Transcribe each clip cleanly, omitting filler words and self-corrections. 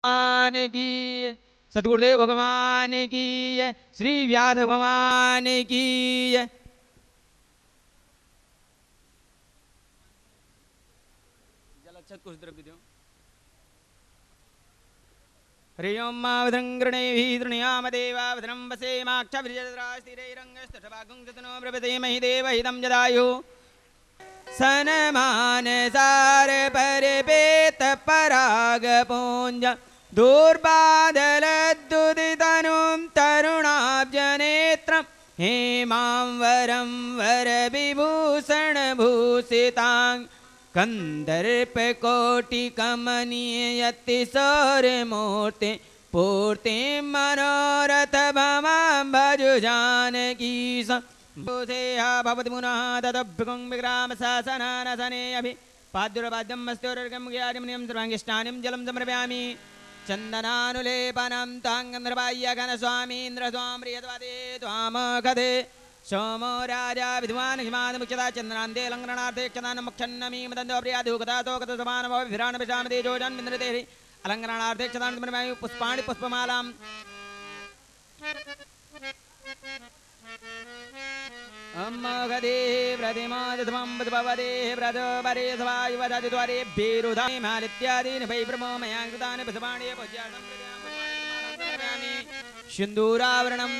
की सदगुरुदेव भगवान की श्री व्यास भगवान की जल अच्छा कुछ द्रव्य दो हरि ओम भद्रं गृणैः तृणयाम देवा भद्रं वसेमाक्षभिर्यजत्रास्तिरैरङ्गस्तटभागं जतनो प्रभृतिमहि देवहितं जदायु सनमान सार परिपेत पराग पुंज दुर्बादलद्दुदितनुं तरुणाब्जनेत्रं हेमांवरं वरविभूषणभूषितां कन्दर्पकोटिकमनीयतिसौरमूर्ते पूर्तिं मनोरथभमां भजु जानकीश बोधेहा भवति पुनः तदभ्युगं विग्राम शासनानसने अभि पाद्युरपाद्यं मस्त्योरर्गं ज्ञानिमनियं सर्वाङ्गिष्टानिं जलं समर्पयामि चन्दनानुलेपनं ताङ्गन्धर्बाह्यघनस्वामीन्द्रस्वां प्रियत्वादे त्वामखदे सोमो राजा विद्वान् हिमानमुख्यता चन्द्रान्ते लङ्घनार्थे क्षदानमुक्षन्नमी मदन्तो प्रियाधुकतातोकतसमानमभिराणपिशामदे जोजन्मिन्द्रते अलङ्घनार्थे क्षदानमर्पयामि पुष्पाणि पुष्पमालां अम्मगदे प्रतिमादधमं बदभवदे व्रतवरे सवायुवदति द्वारे भीरुधानि मालित्यादीनि वै ब्रह्ममया कृतानि पुष्पाणि पूज्यार्थं प्रयामि सिन्दूरावरणम्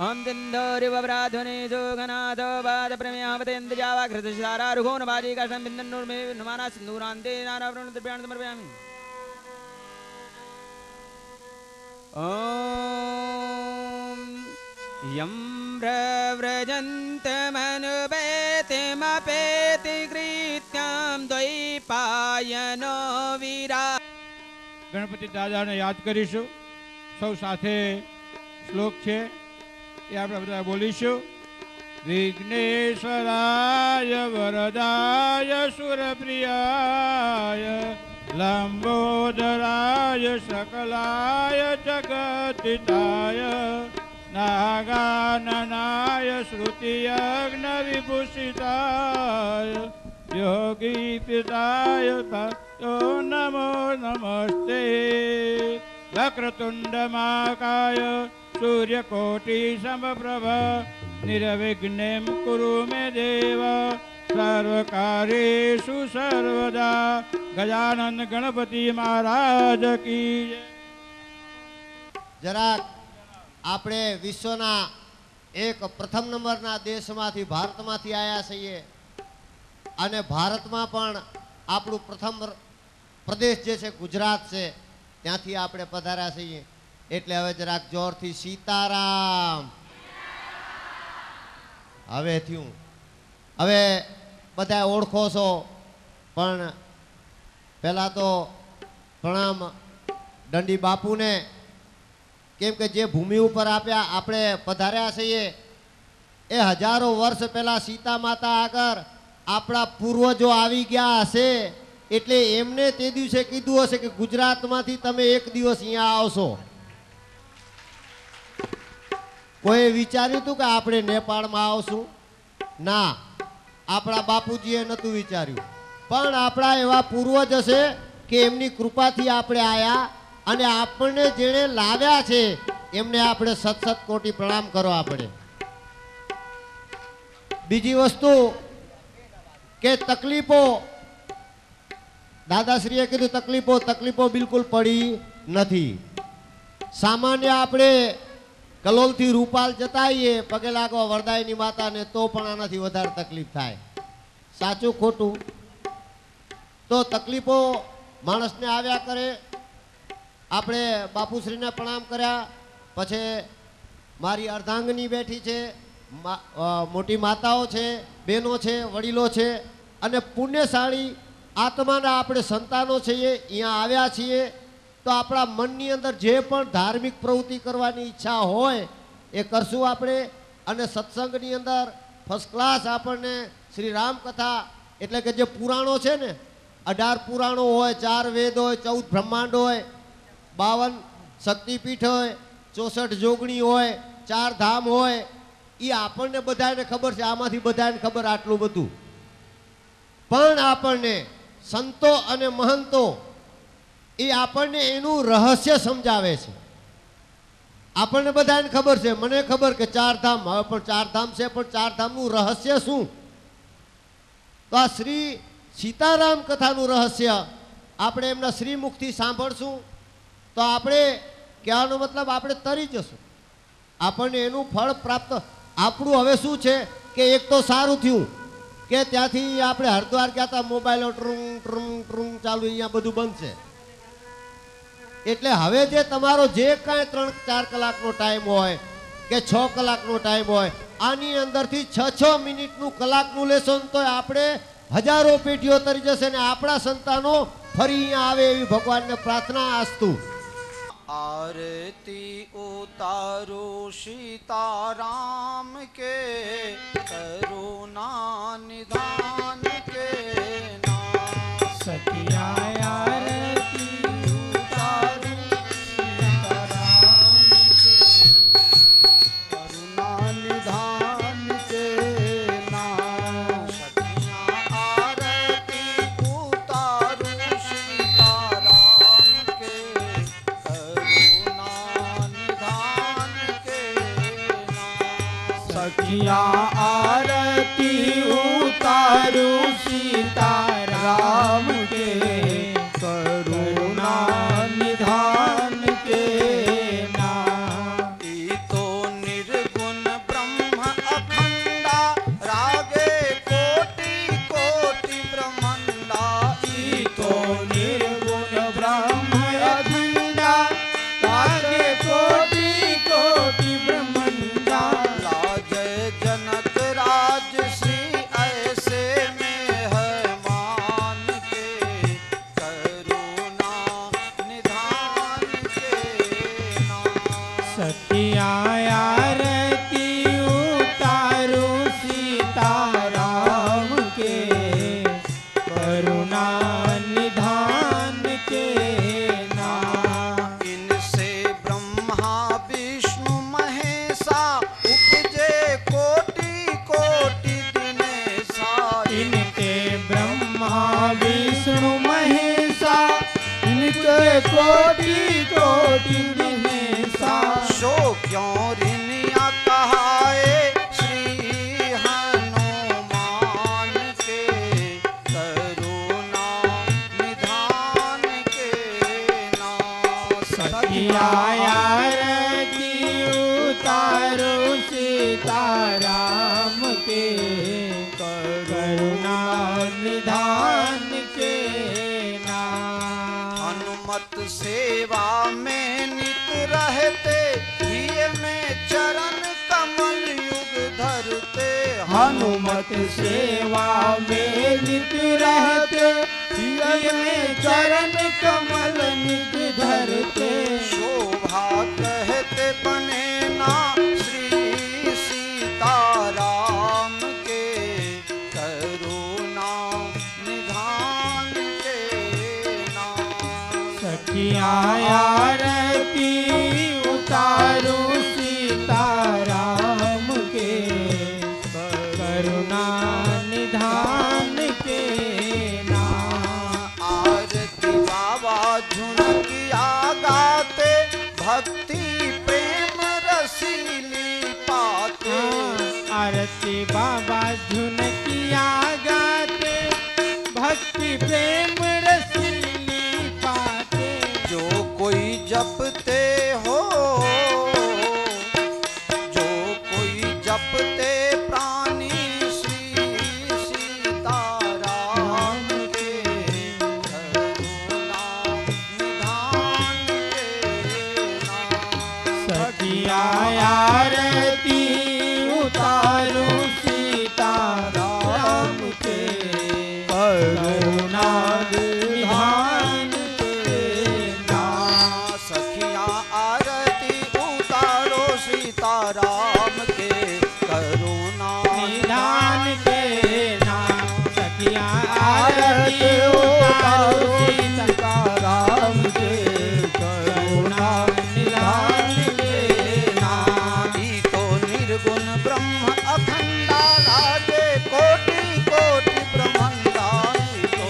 ॐ तिन्दोरिवव्राध्वनि जोगनाथ पादप्रमेयावतेन्द्रजावाकृतशारारुघो नवाजी कष्टं बिन्दन्नुर्मे नुमाना सिन्दूरान्ते नारावरणं द्रव्याणि समर्पयामि ॐ यं व्रव्रजन्तमनुपेतिमपेति कृत्यां द्वैपायनो वीरा गणपति दादाने याद करीशु सौ साथे श्लोक छे ए આપણે બધા બોલીશું વિઘ્નેશ્વરાય વરદાય સુરપ્રિયાય લંબોદરાય सकलाय जगद्दिताय नागाननाय श्रुतियज्ञविभूषिताय योगीपिताय ततो नमो नमस्ते वक्रतुण्डमहाकाय सूर्यकोटिसमप्रभ निर्विघ्नं कुरु मे देव सर्वकार्येषु सर्वदा गजानन गणपति महाराज की જરાક આપણે વિશ્વના એક પ્રથમ નંબરના દેશમાંથી ભારતમાંથી આવ્યા છીએ અને ભારતમાં પણ આપણું પ્રથમ પ્રદેશ જે છે ગુજરાત છે ત્યાંથી આપણે પધાર્યા છીએ એટલે હવે જરાક જોરથી સીતારામ હવે થયું. હવે બધા ઓળખો છો, પણ પહેલાં તો પ્રણામ દંડી બાપુને, કેમ કે જે ભૂમિ ઉપર આપણે પધાર્યા છીએ એ હજારો વર્ષ પહેલાં સીતા માતા આગળ આપણા પૂર્વજો આવી ગયા હશે, એટલે એમને તે દિવસે કીધું હશે કે ગુજરાતમાંથી તમે એક દિવસ અહીંયા આવશો. કોઈ વિચાર્યું હતું કે આપણે નેપાળમાં આવશું? ના, આપણા બાપુજીએ નહોતું વિચાર્યું. પણ આપણા એવા પૂર્વજ હશે કે એમની કૃપાથી આપણે આયા, અને આપણને જેણે લાવ્યા છે એમને આપણે સત કોટી પ્રણામ કરો. આપણે બીજી વસ્તુ કે તકલીફો, દાદાશ્રીએ કીધું તકલીફો બિલકુલ પડી નથી. સામાન્ય આપણે કલોલથી રૂપાલ જતા આવીએ પગે લાગવા વરદાયની માતાને, તો પણ આનાથી વધારે તકલીફ થાય. સાચું ખોટું? તો તકલીફો માણસને આવ્યા કરે. આપણે બાપુશ્રીને પ્રણામ કર્યા, પછી મારી અર્ધાંગની બેઠી છે, મોટી માતાઓ છે, બહેનો છે, વડીલો છે, અને પુણ્યશાળી આત્માના આપણે સંતાનો છીએ, અહીંયા આવ્યા છીએ. તો આપણા મનની અંદર જે પણ ધાર્મિક પ્રવૃત્તિ કરવાની ઈચ્છા હોય એ કરશું આપણે. અને સત્સંગની અંદર ફર્સ્ટ ક્લાસ આપણને શ્રી રામકથા, એટલે કે જે પુરાણો છે ને, 18 પુરાણો હોય, 4 વેદ હોય, 14 બ્રહ્માંડ હોય, 52 શક્તિપીઠ હોય, 64 જોગણી હોય, 4 ધામ હોય, એ આપણને બધાને ખબર છે. આમાંથી બધાને ખબર આટલું બધું, પણ આપણને સંતો અને મહંતો એ આપણને એનું રહસ્ય સમજાવે છે. આપણને બધાને ખબર છે, મને ખબર કે 4 ધામ, હવે પણ 4 ધામ છે, પણ 4 ધામનું રહસ્ય શું? તો આ શ્રી સીતારામ કથાનું રહસ્ય આપણે એમના શ્રીમુખથી સાંભળશું તો આપણે કહેવાનો મતલબ આપણે તરી જશું, આપણને એનું ફળ પ્રાપ્ત. આપણું હવે શું છે કે એક તો સારું થયું કે ત્યાંથી આપણે હરિદ્વાર ગયા હતા, મોબાઈલો ટ્રુંગ ટ્રુંગ ટ્રુંગ ચાલુ, અહીંયા બધું બંધ છે. એટલે હવે જે તમારો જે કાંઈ 3-4 કલાકનો ટાઈમ હોય કે 6 કલાકનો ટાઈમ હોય, આની અંદરથી 6 મિનિટનું કલાકનું લેશો તો આપણે હજારો પેઢીઓ તરી જશે ને આપણા સંતાનો ફરી અહીંયા આવે એવી ભગવાનને પ્રાર્થના. આસ્તુ. आरती उतारो सीताराम के करुणा निधान के नाम. सखिया आरती उतारो सीताराम के करुणा निधान के नाम. सखिया आरती उतारो सीताराम के सखिया आरती उतारू सीताराम के करुणा निधान के नाम. तो निर्गुण ब्रह्म अखंडा रागे कोटि कोटि ब्रह्मंडा. तो निर्गुण ब्रह्म अखंडा रागे कोटि कोटि ब्रह्मंडा. जय जनक राज श्री ऐसे में है मान के करुणा निधान के नाम. सखिया आरती उतारू सीताराम के करुणा निधान के नाम. इनसे ब्रह्मा विष्णु महेशा उपजे कोटि कोटि दिनेशा. इनके ब्रह्मा विष्णु महेशा, इनके कोटि कोटि दिनेशा. सो क्यों ऋणिया कहाए श्री हनुमान के करुणा निधान के नाम. सखिया आरती उतारो सीताराम के करुणा निधान के नाम. हनुमत सेवा में मत सेवा में नित रहते, प्रिय में चरण कमल नित धरते। शोभा कहते बने ना श्री सीताराम के, करुणा निधान के नाम। सखिया आरती उतारो सीताराम के, करुणा निधान के नाम। आरती बाबा झुनकिया गाते, भक्ति प्रेम रसीली पाते। आरती बाबा झुनकिया गाते, भक्ति प्रेम रसीली पाते। जो कोई जपते हो, जो कोई जपते प्राणी श्री सीताराम के, करुणा निधान के नाम। सखिया आरती उतारो सीताराम के, करुणा निधान के नाम। सखियाँ आरती उतारो सीताराम के, करुणा निधान के नाम। सखिया आरती उतारो सीताराम के, करुणा निधान के नाम। ईको निर्गुण ब्रह्म अखंडा लागे, कोटि कोटि ब्रह्मंडा। ईको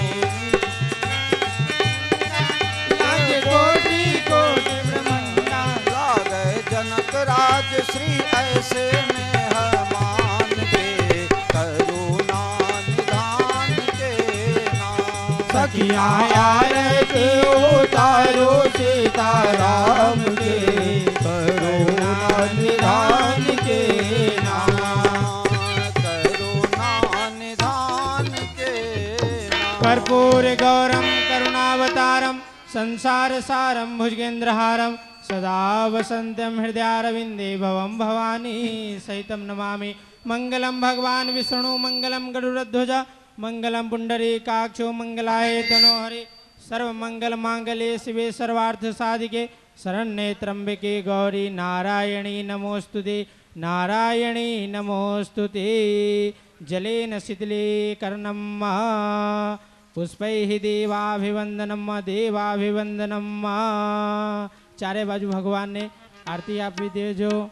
लागे कोटि कोटि ब्रह्मांडा। लागे जनक राज श्री ऐसे मेहमान के, करुणा निधान के नाम। सखिया आरती उतारो सीताराम के, करुणा निधान के नाम। करुणा निधान के नाम। कर्पूर गौरम करुणावतारम, संसार सारम भुजगेन्द्रहारम, सदा वसन्तं हृदयारविन्दे भवं भवानी सहितं नमामि। मंगलम भगवान विष्णु मंगलम गरुड़ध्वज, मंगलम पुंडरीकाक्षो मंगलाय तनोहरि। सर्वमंगल मांगल्ये शिवे सर्वार्थ साधिके, शरण्ये त्र्यंबके गौरी नारायणी नमोस्तुते, नारायणी नमोस्तुते। जलेन शिथिले कर्णम पुष्पैः देवाभिवंदनम देवाभिवंदनम। चारे बाजू भगवान ने आरती आप भी दे जो।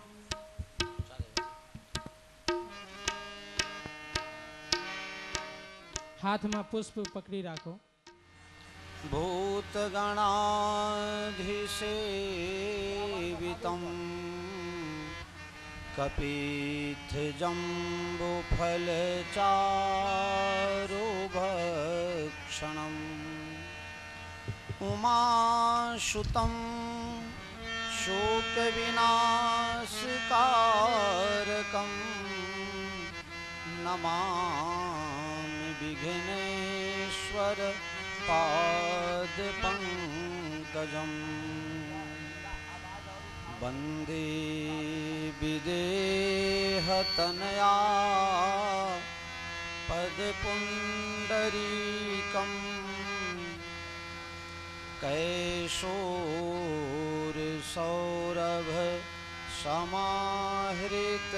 हाथ में पुष्प पकड़ी राखो। भूतगणाधिसेवितं कपित्थजम्बुफलचारुभक्षणम् उमासुतं शोकविनाशकारकं नमामि विघ्नेश्वर पादपङ्कजम्। वन्दे विदेहतनया पदपुण्डरीकम् कैशोरसौरभ समाहृत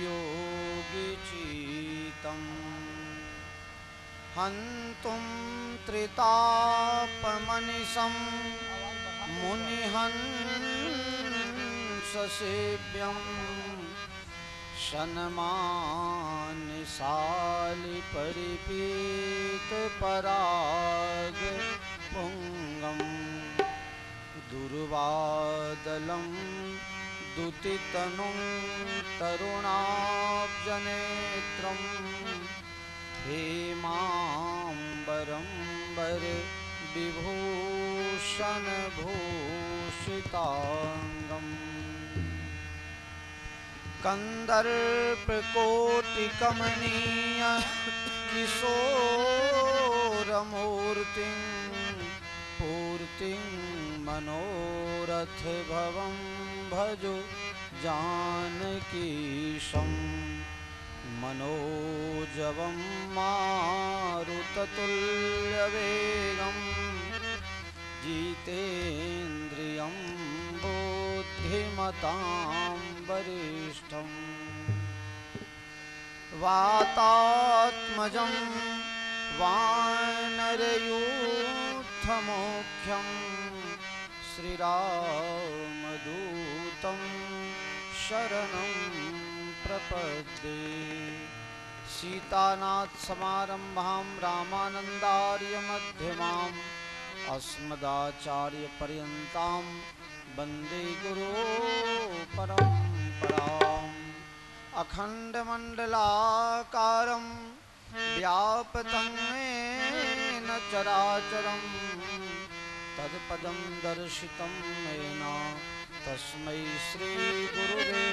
योगिचीतम् हन्तुं त्रितापमनिशं मुनिहंससेव्यं शन्मानिशालिपरिपीतपरागपुङ्गं दुर्वादलं दुतितनुं तरुणाब्जनेत्रं हेमाम्बरम्बर विभूषणभूषिताङ्गम् कन्दर्पकोटिकमनीय किशोरमूर्तिं पूर्तिं मनोरथभवं भजो जानकीशं मनोजवं मारुततुल्यवेगं जितेन्द्रियं बुद्धिमतां वरिष्ठम् वातात्मजं वानरयूथमुख्यं श्रीरामदूतं शरणं प्रपद्ये सीतानाथसमारम्भां रामानन्दार्यमध्यमाम् अस्मदाचार्यपर्यन्तां वन्दे गुरुपरम्पराम् अखण्डमण्डलाकारं व्याप्तं येन चराचरं तत्पदं दर्शितं येन तस्मै श्रीगुरुवे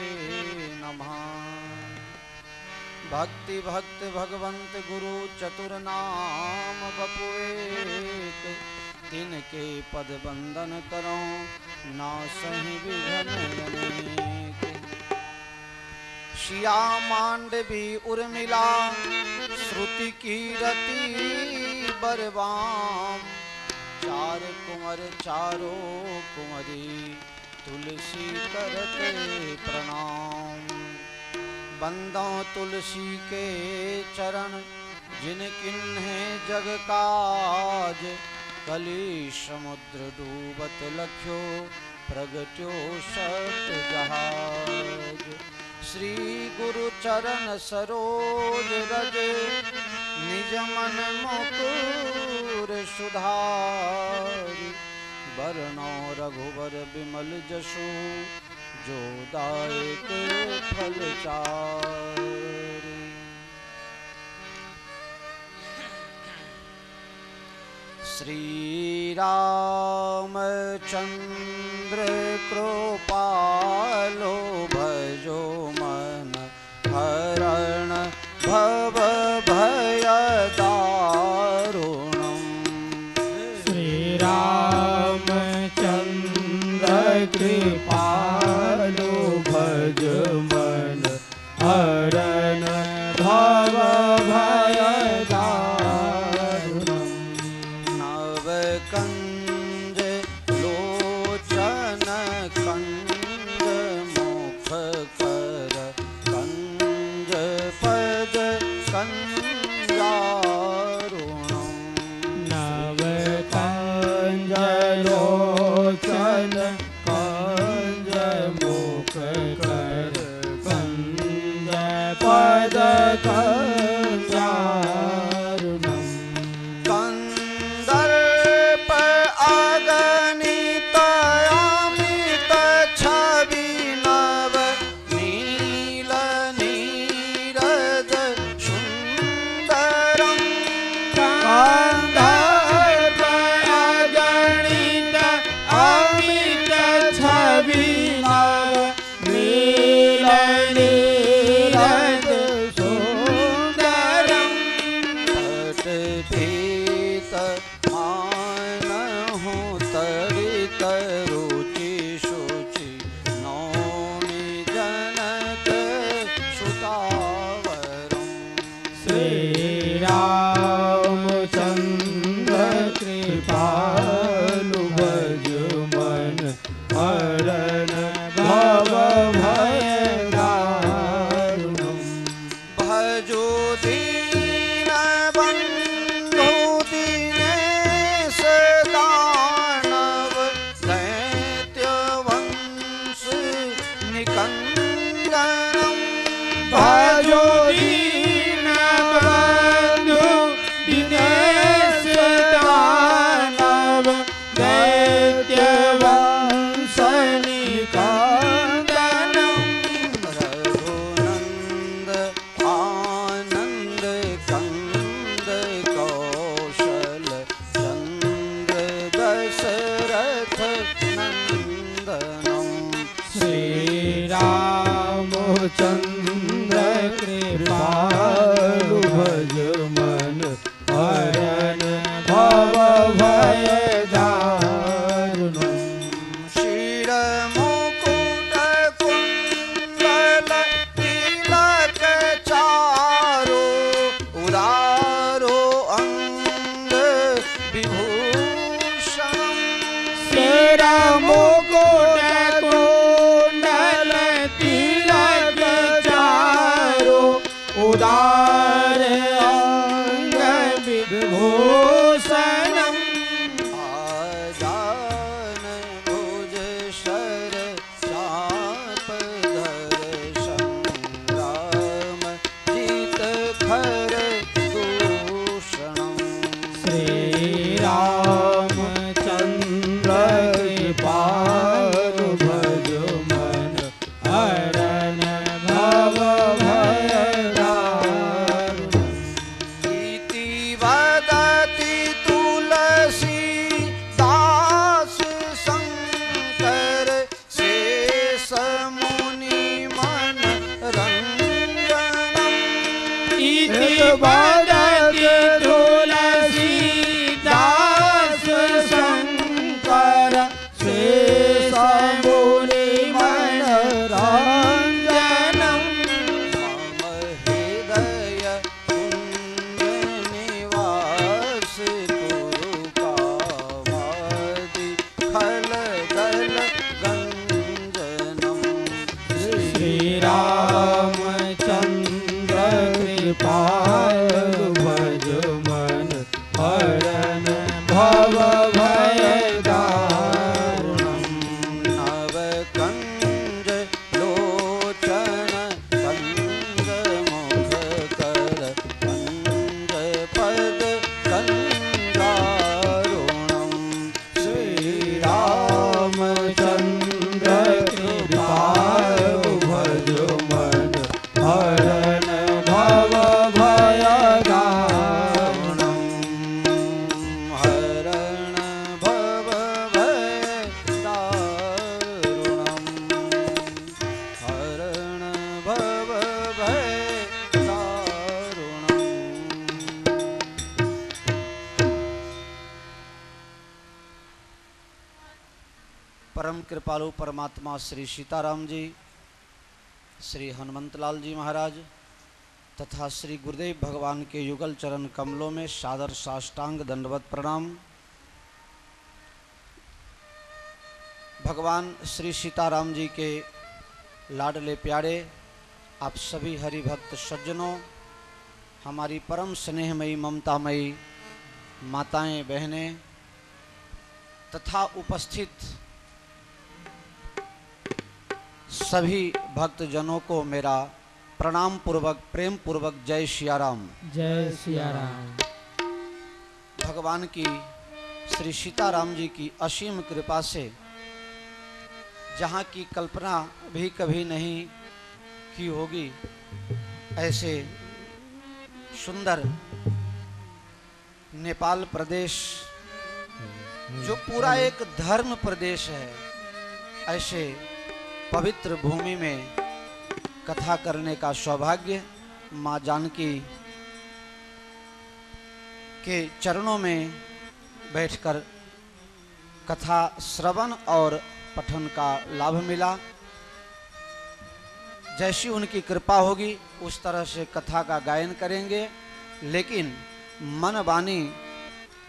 नमः। भक्ति भक्त भगवंत गुरु चतुर्नाम बपुएक तिनके पद बंदन करो नासहि विघ्न अनेक। शिया मांडवी उर्मिला श्रुति कीरति बरवाम चार कुंवर चारो कुंवरी तुलसी करते प्रणाम। बंदों तुलसी के चरण जिन किन्हे जग काज कली समुद्र डूबत लख्यो प्रगट्यो सत जहाज। श्री गुरु चरण सरोज रज निज मन मुकुर सुधारि बरनौ रघुवर बिमल जसु जो दायक फल चारि। श्री रामचंद्र कृपालो भजो मन हरण भव भय दारुणम्। श्री रामचंद्र कृपालो भज मन हरण भव भय दारुणम्। नव कंज लोचन कंज मुख कर कंज पद कंजारुणम्। नव कंज लोचन कंज मुख कर कंज पद कंजारुणम्। कंदर्प अगणित अमित छवि नव नील नीरज सुंदरं। कंदर्प अगणित अमित छवि नव नील नीरज सुंदरम्। पट भीत मानहु तरित रुचि शुचि नौमि जनक सुतावरम्। श्री रामचंद्र कृपालु भज मन हरण भव भय दारुणम्। भजो दीन बंधु दीनेश दानव दैत्य वंश निकंदनम्। भजो दीन बंधु उदारो अंग विभूषणम सिरा मुकुट कुंडल तिलक चारो उदार अंग विभूषणम आजान भुज शर चाप धर संग्राम जीत खर दूषणम श्री रामचंद्र कृपाल भज मन हरण भव भय दारुण इति वदति तुलसी दास शंकर शेष मुनि मन रंजनम इति वदति तुलसीदास शंकर शेष मुनि मन रंजनम मम हृदय कुंज निवास कुरुपावादि खल दल गंजनम श्री रामचंद्र कृपाल भज मन हरण भव भय दारुणम नव कंज लोचन कंज मुख कर कंज पद कंजारुणम श्री रामचंद्र कृपाल भज मन हरण भव भय दारुणम हरण भव भय दारुणम हरण भव भय दारुणम। परम कृपालु परमात्मा श्री सीताराम जी, श्री हनुमंतलाल जी महाराज तथा श्री गुरुदेव भगवान के युगल चरण कमलों में सादर साष्टांग दंडवत प्रणाम। भगवान श्री सीताराम जी के लाडले प्यारे आप सभी हरि भक्त सज्जनों, हमारी परम स्नेहमयी ममतामयी माताएं बहनें तथा उपस्थित सभी भक्तजनों को मेरा प्रणाम पूर्वक प्रेम पूर्वक जय सियाराम। जय सिया राम। भगवान की श्री सीताराम जी की असीम कृपा से जहाँ की कल्पना भी कभी नहीं की होगी, ऐसे सुंदर नेपाल प्रदेश जो पूरा एक धर्म प्रदेश है, ऐसे पवित्र भूमि में कथा करने का सौभाग्य माँ जानकी के चरणों में बैठकर कथा श्रवण और पठन का लाभ मिला। जैसी उनकी कृपा होगी उस तरह से कथा का गायन करेंगे, लेकिन मन वाणी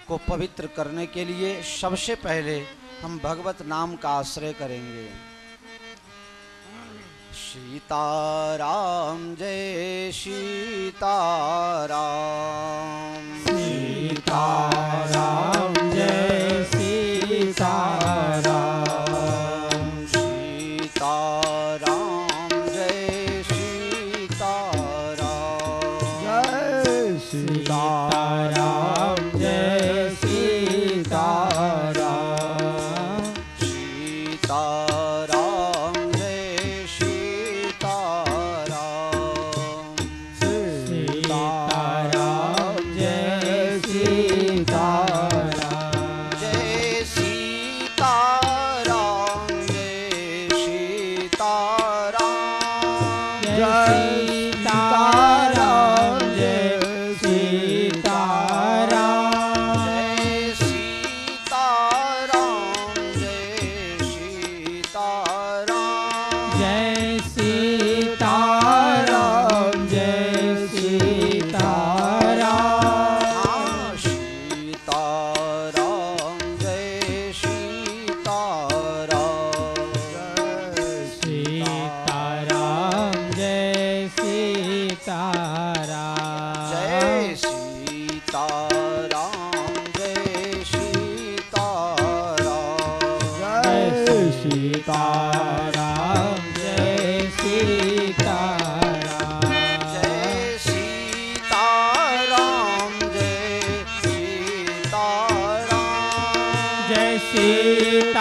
को पवित्र करने के लिए सबसे पहले हम भगवत नाम का आश्रय करेंगे। सीताराम जय सीताराम सीताराम जय सीताराम सीताराम जय सीताराम सीताराम जय सीताराम सीताराम जय सीताराम सीताराम जय सीताराम जय सीताराम जय सीताराम जय सीताराम जय सीताराम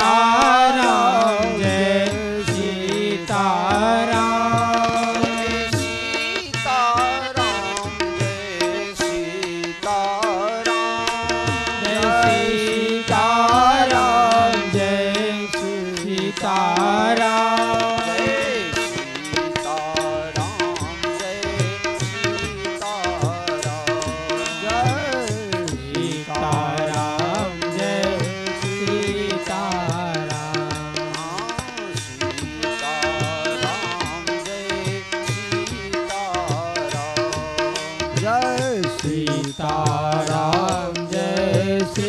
सीताराम जय सीताराम सीताराम जय सीताराम जय सीताराम जय सीताराम जय सीताराम जय सीताराम जय सीताराम जय सीताराम जय सीताराम जय सीताराम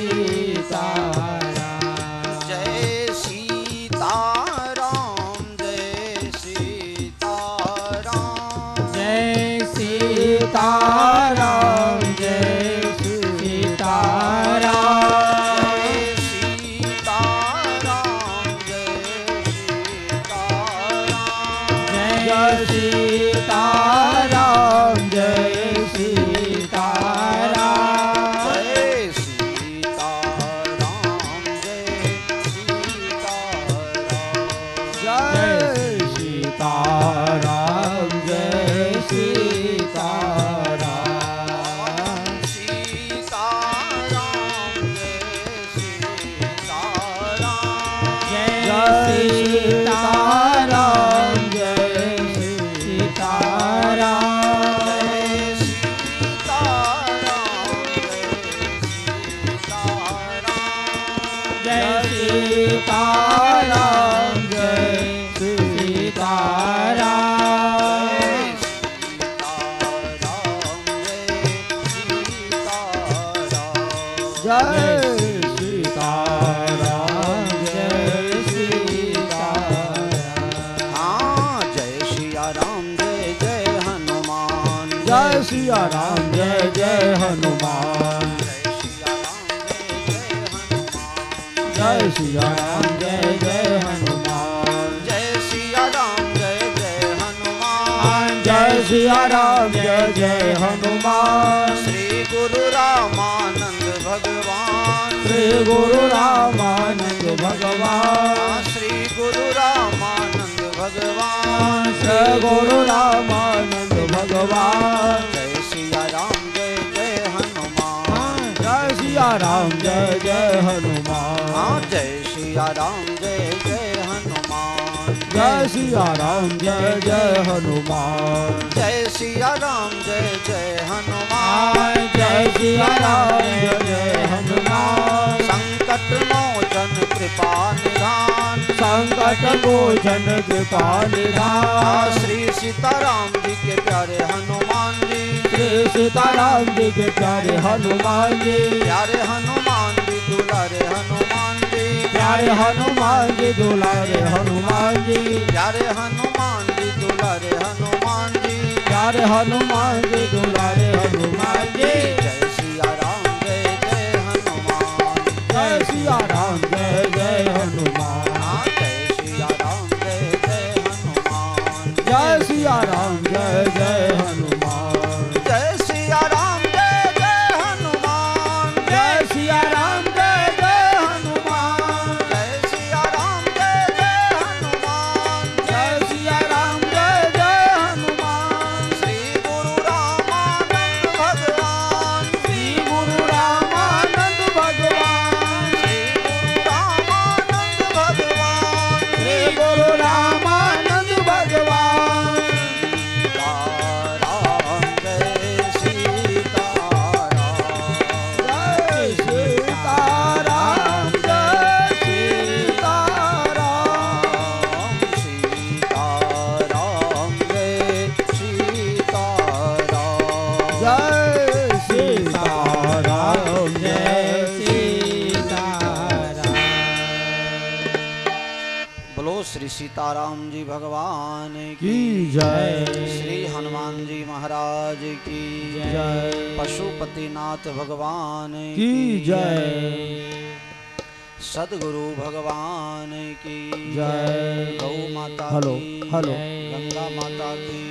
सीताराम जय सीताराम जय सीताराम जय सीताराम जय सीताराम जय सीताराम जय सीताराम हाँ जय सिया राम जय जय हनुमान जय सिया राम जय जय हनुमान जय सिया राम जय जय हनुमान जय सिया राम जय जय हनुमान जय सिया राम जय जय हनुमान श्री गुरु रामानंद भगवान श्री गुरु रामानंद भगवान श्री गुरु रामानंद भगवान श्री गुरु रामानंद भगवान जय सिया राम जय जय हनुमान जय सिया राम जय जय हनुमान हाँ जय सिया राम जय जय हनुमान जय सिया राम जय जय हनुमान जय सिया राम जय जय हनुमान जय सिया राम जय जय हनुमान संकट मोचन कृपा निधान संकट मोचन कृपा निधान श्री सीताराम जी के प्यारे हनुमान जी श्री सीताराम जी के प्यारे हनुमान जी प्यारे हनुमान जी दुलारे हनुमान जी प्यारे हनुमान जी दुलारे हनुमान जी प्यारे हनुमान जी दुलारे हनुमान जी प्यारे हनुमान जी दुलारे हनुमान जी जय सिया राम जय जय हनुमान जय सिया राम जय जय हनुमान हाँ जय सिया राम जय जय हनुमान जय सिया राम जय जय हनुमान जय सिया राम जय जय हनुमान जय सिया राम जय जय हनुमान जय सिया राम जय जय हनुमान जय सिया राम जय जय हनुमान श्री गुरु रामानंद भगवान श्री गुरु रामानंद भगवान श्री गुरु रामानंद भगवान श्री गुरु रामानंद भगवान सीताराम जय सीताराम जय सीताराम सीताराम जय सीताराम जय सीताराम जय सीताराम बोलो श्री सीताराम जी भगवान की जय श्री हनुमान जी महाराज की जय पशुपतिनाथ भगवान की जय सदगुरु भगवान की जय गौ माता हेलो की हेलो गंगा माता की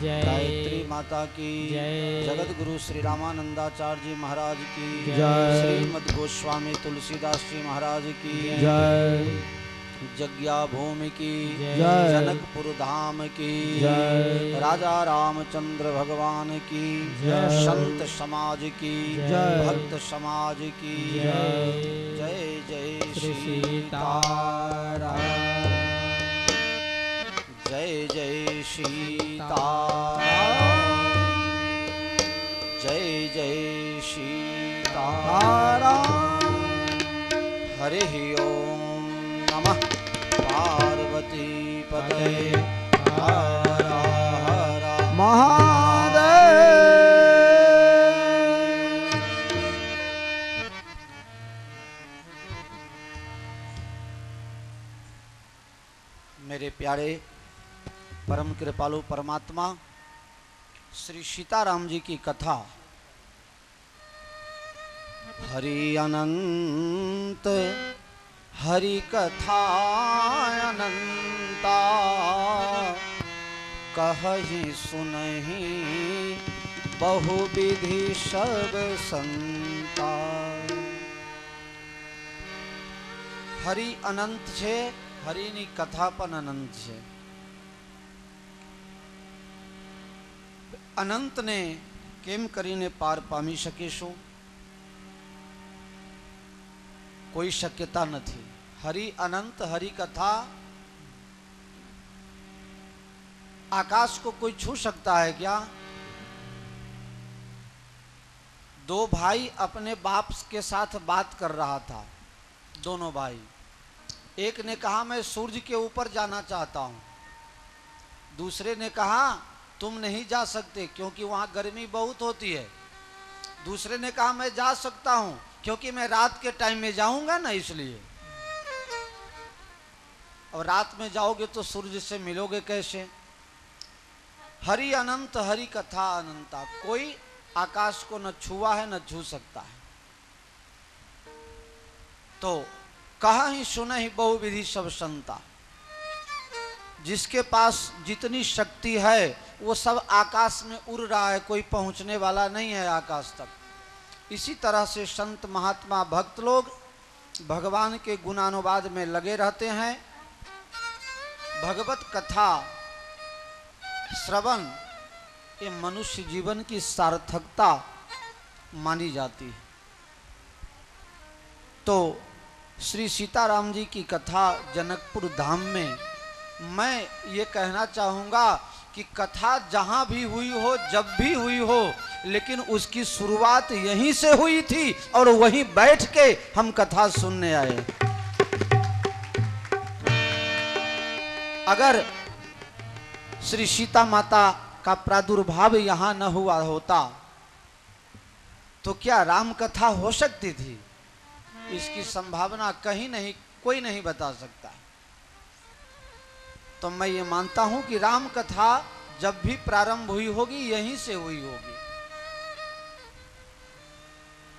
जय। गायत्री माता की जय। जगत गुरु श्री रामानंदाचार्य जी महाराज की जय। श्रीमद गोस्वामी तुलसीदास जी महाराज की जय। जग्या भूमि की जय। जनकपुर धाम की जय। राजा रामचंद्र भगवान की जय। संत समाज की जय। भक्त समाज की जय। जय जय श्री सीताराम। जय जय सीताराम। जय जय सीताराम। हरि ओम नमः पार्वती पते हर हर महादेव। मेरे प्यारे परम कृपालु परमात्मा श्री सीताराम जी की कथा हरि अनंत हरि कथा अनंता कहहि सुनहि बहुविधि सब संता। हरि अनंत छे, हरिनी कथा पण अनंत छे। अनंत ने केम करीने पार पामी शकीशुं? कोई शक्यता नहीं। हरि अनंत हरि कथा आकाश को कोई छू सकता है क्या? दो भाई अपने बाप के साथ बात कर रहा था, दोनों भाई। एक ने कहा मैं सूरज के ऊपर जाना चाहता हूं, दूसरे ने कहा तुम नहीं जा सकते क्योंकि वहां गर्मी बहुत होती है। दूसरे ने कहा मैं जा सकता हूं क्योंकि मैं रात के टाइम में जाऊंगा ना, इसलिए। और रात में जाओगे तो सूरज से मिलोगे कैसे? हरि अनंत हरि कथा अनंता। कोई आकाश को न छुआ है न छू सकता है। तो कहा ही सुना ही बहुविधि सब संता। जिसके पास जितनी शक्ति है वो सब आकाश में उड़ रहा है, कोई पहुंचने वाला नहीं है आकाश तक। इसी तरह से संत महात्मा भक्त लोग भगवान के गुणानुवाद में लगे रहते हैं। भगवत कथा श्रवण ये मनुष्य जीवन की सार्थकता मानी जाती है। तो श्री सीताराम जी की कथा जनकपुर धाम में मैं ये कहना चाहूँगा कि कथा जहाँ भी हुई हो, जब भी हुई हो, लेकिन उसकी शुरुआत यहीं से हुई थी और वहीं बैठ के हम कथा सुनने आए। अगर श्री सीता माता का प्रादुर्भाव यहाँ न हुआ होता तो क्या राम कथा हो सकती थी? इसकी संभावना कहीं नहीं, कोई नहीं बता सकता। तो मैं ये मानता हूं कि राम कथा जब भी प्रारंभ हुई होगी यहीं से हुई होगी।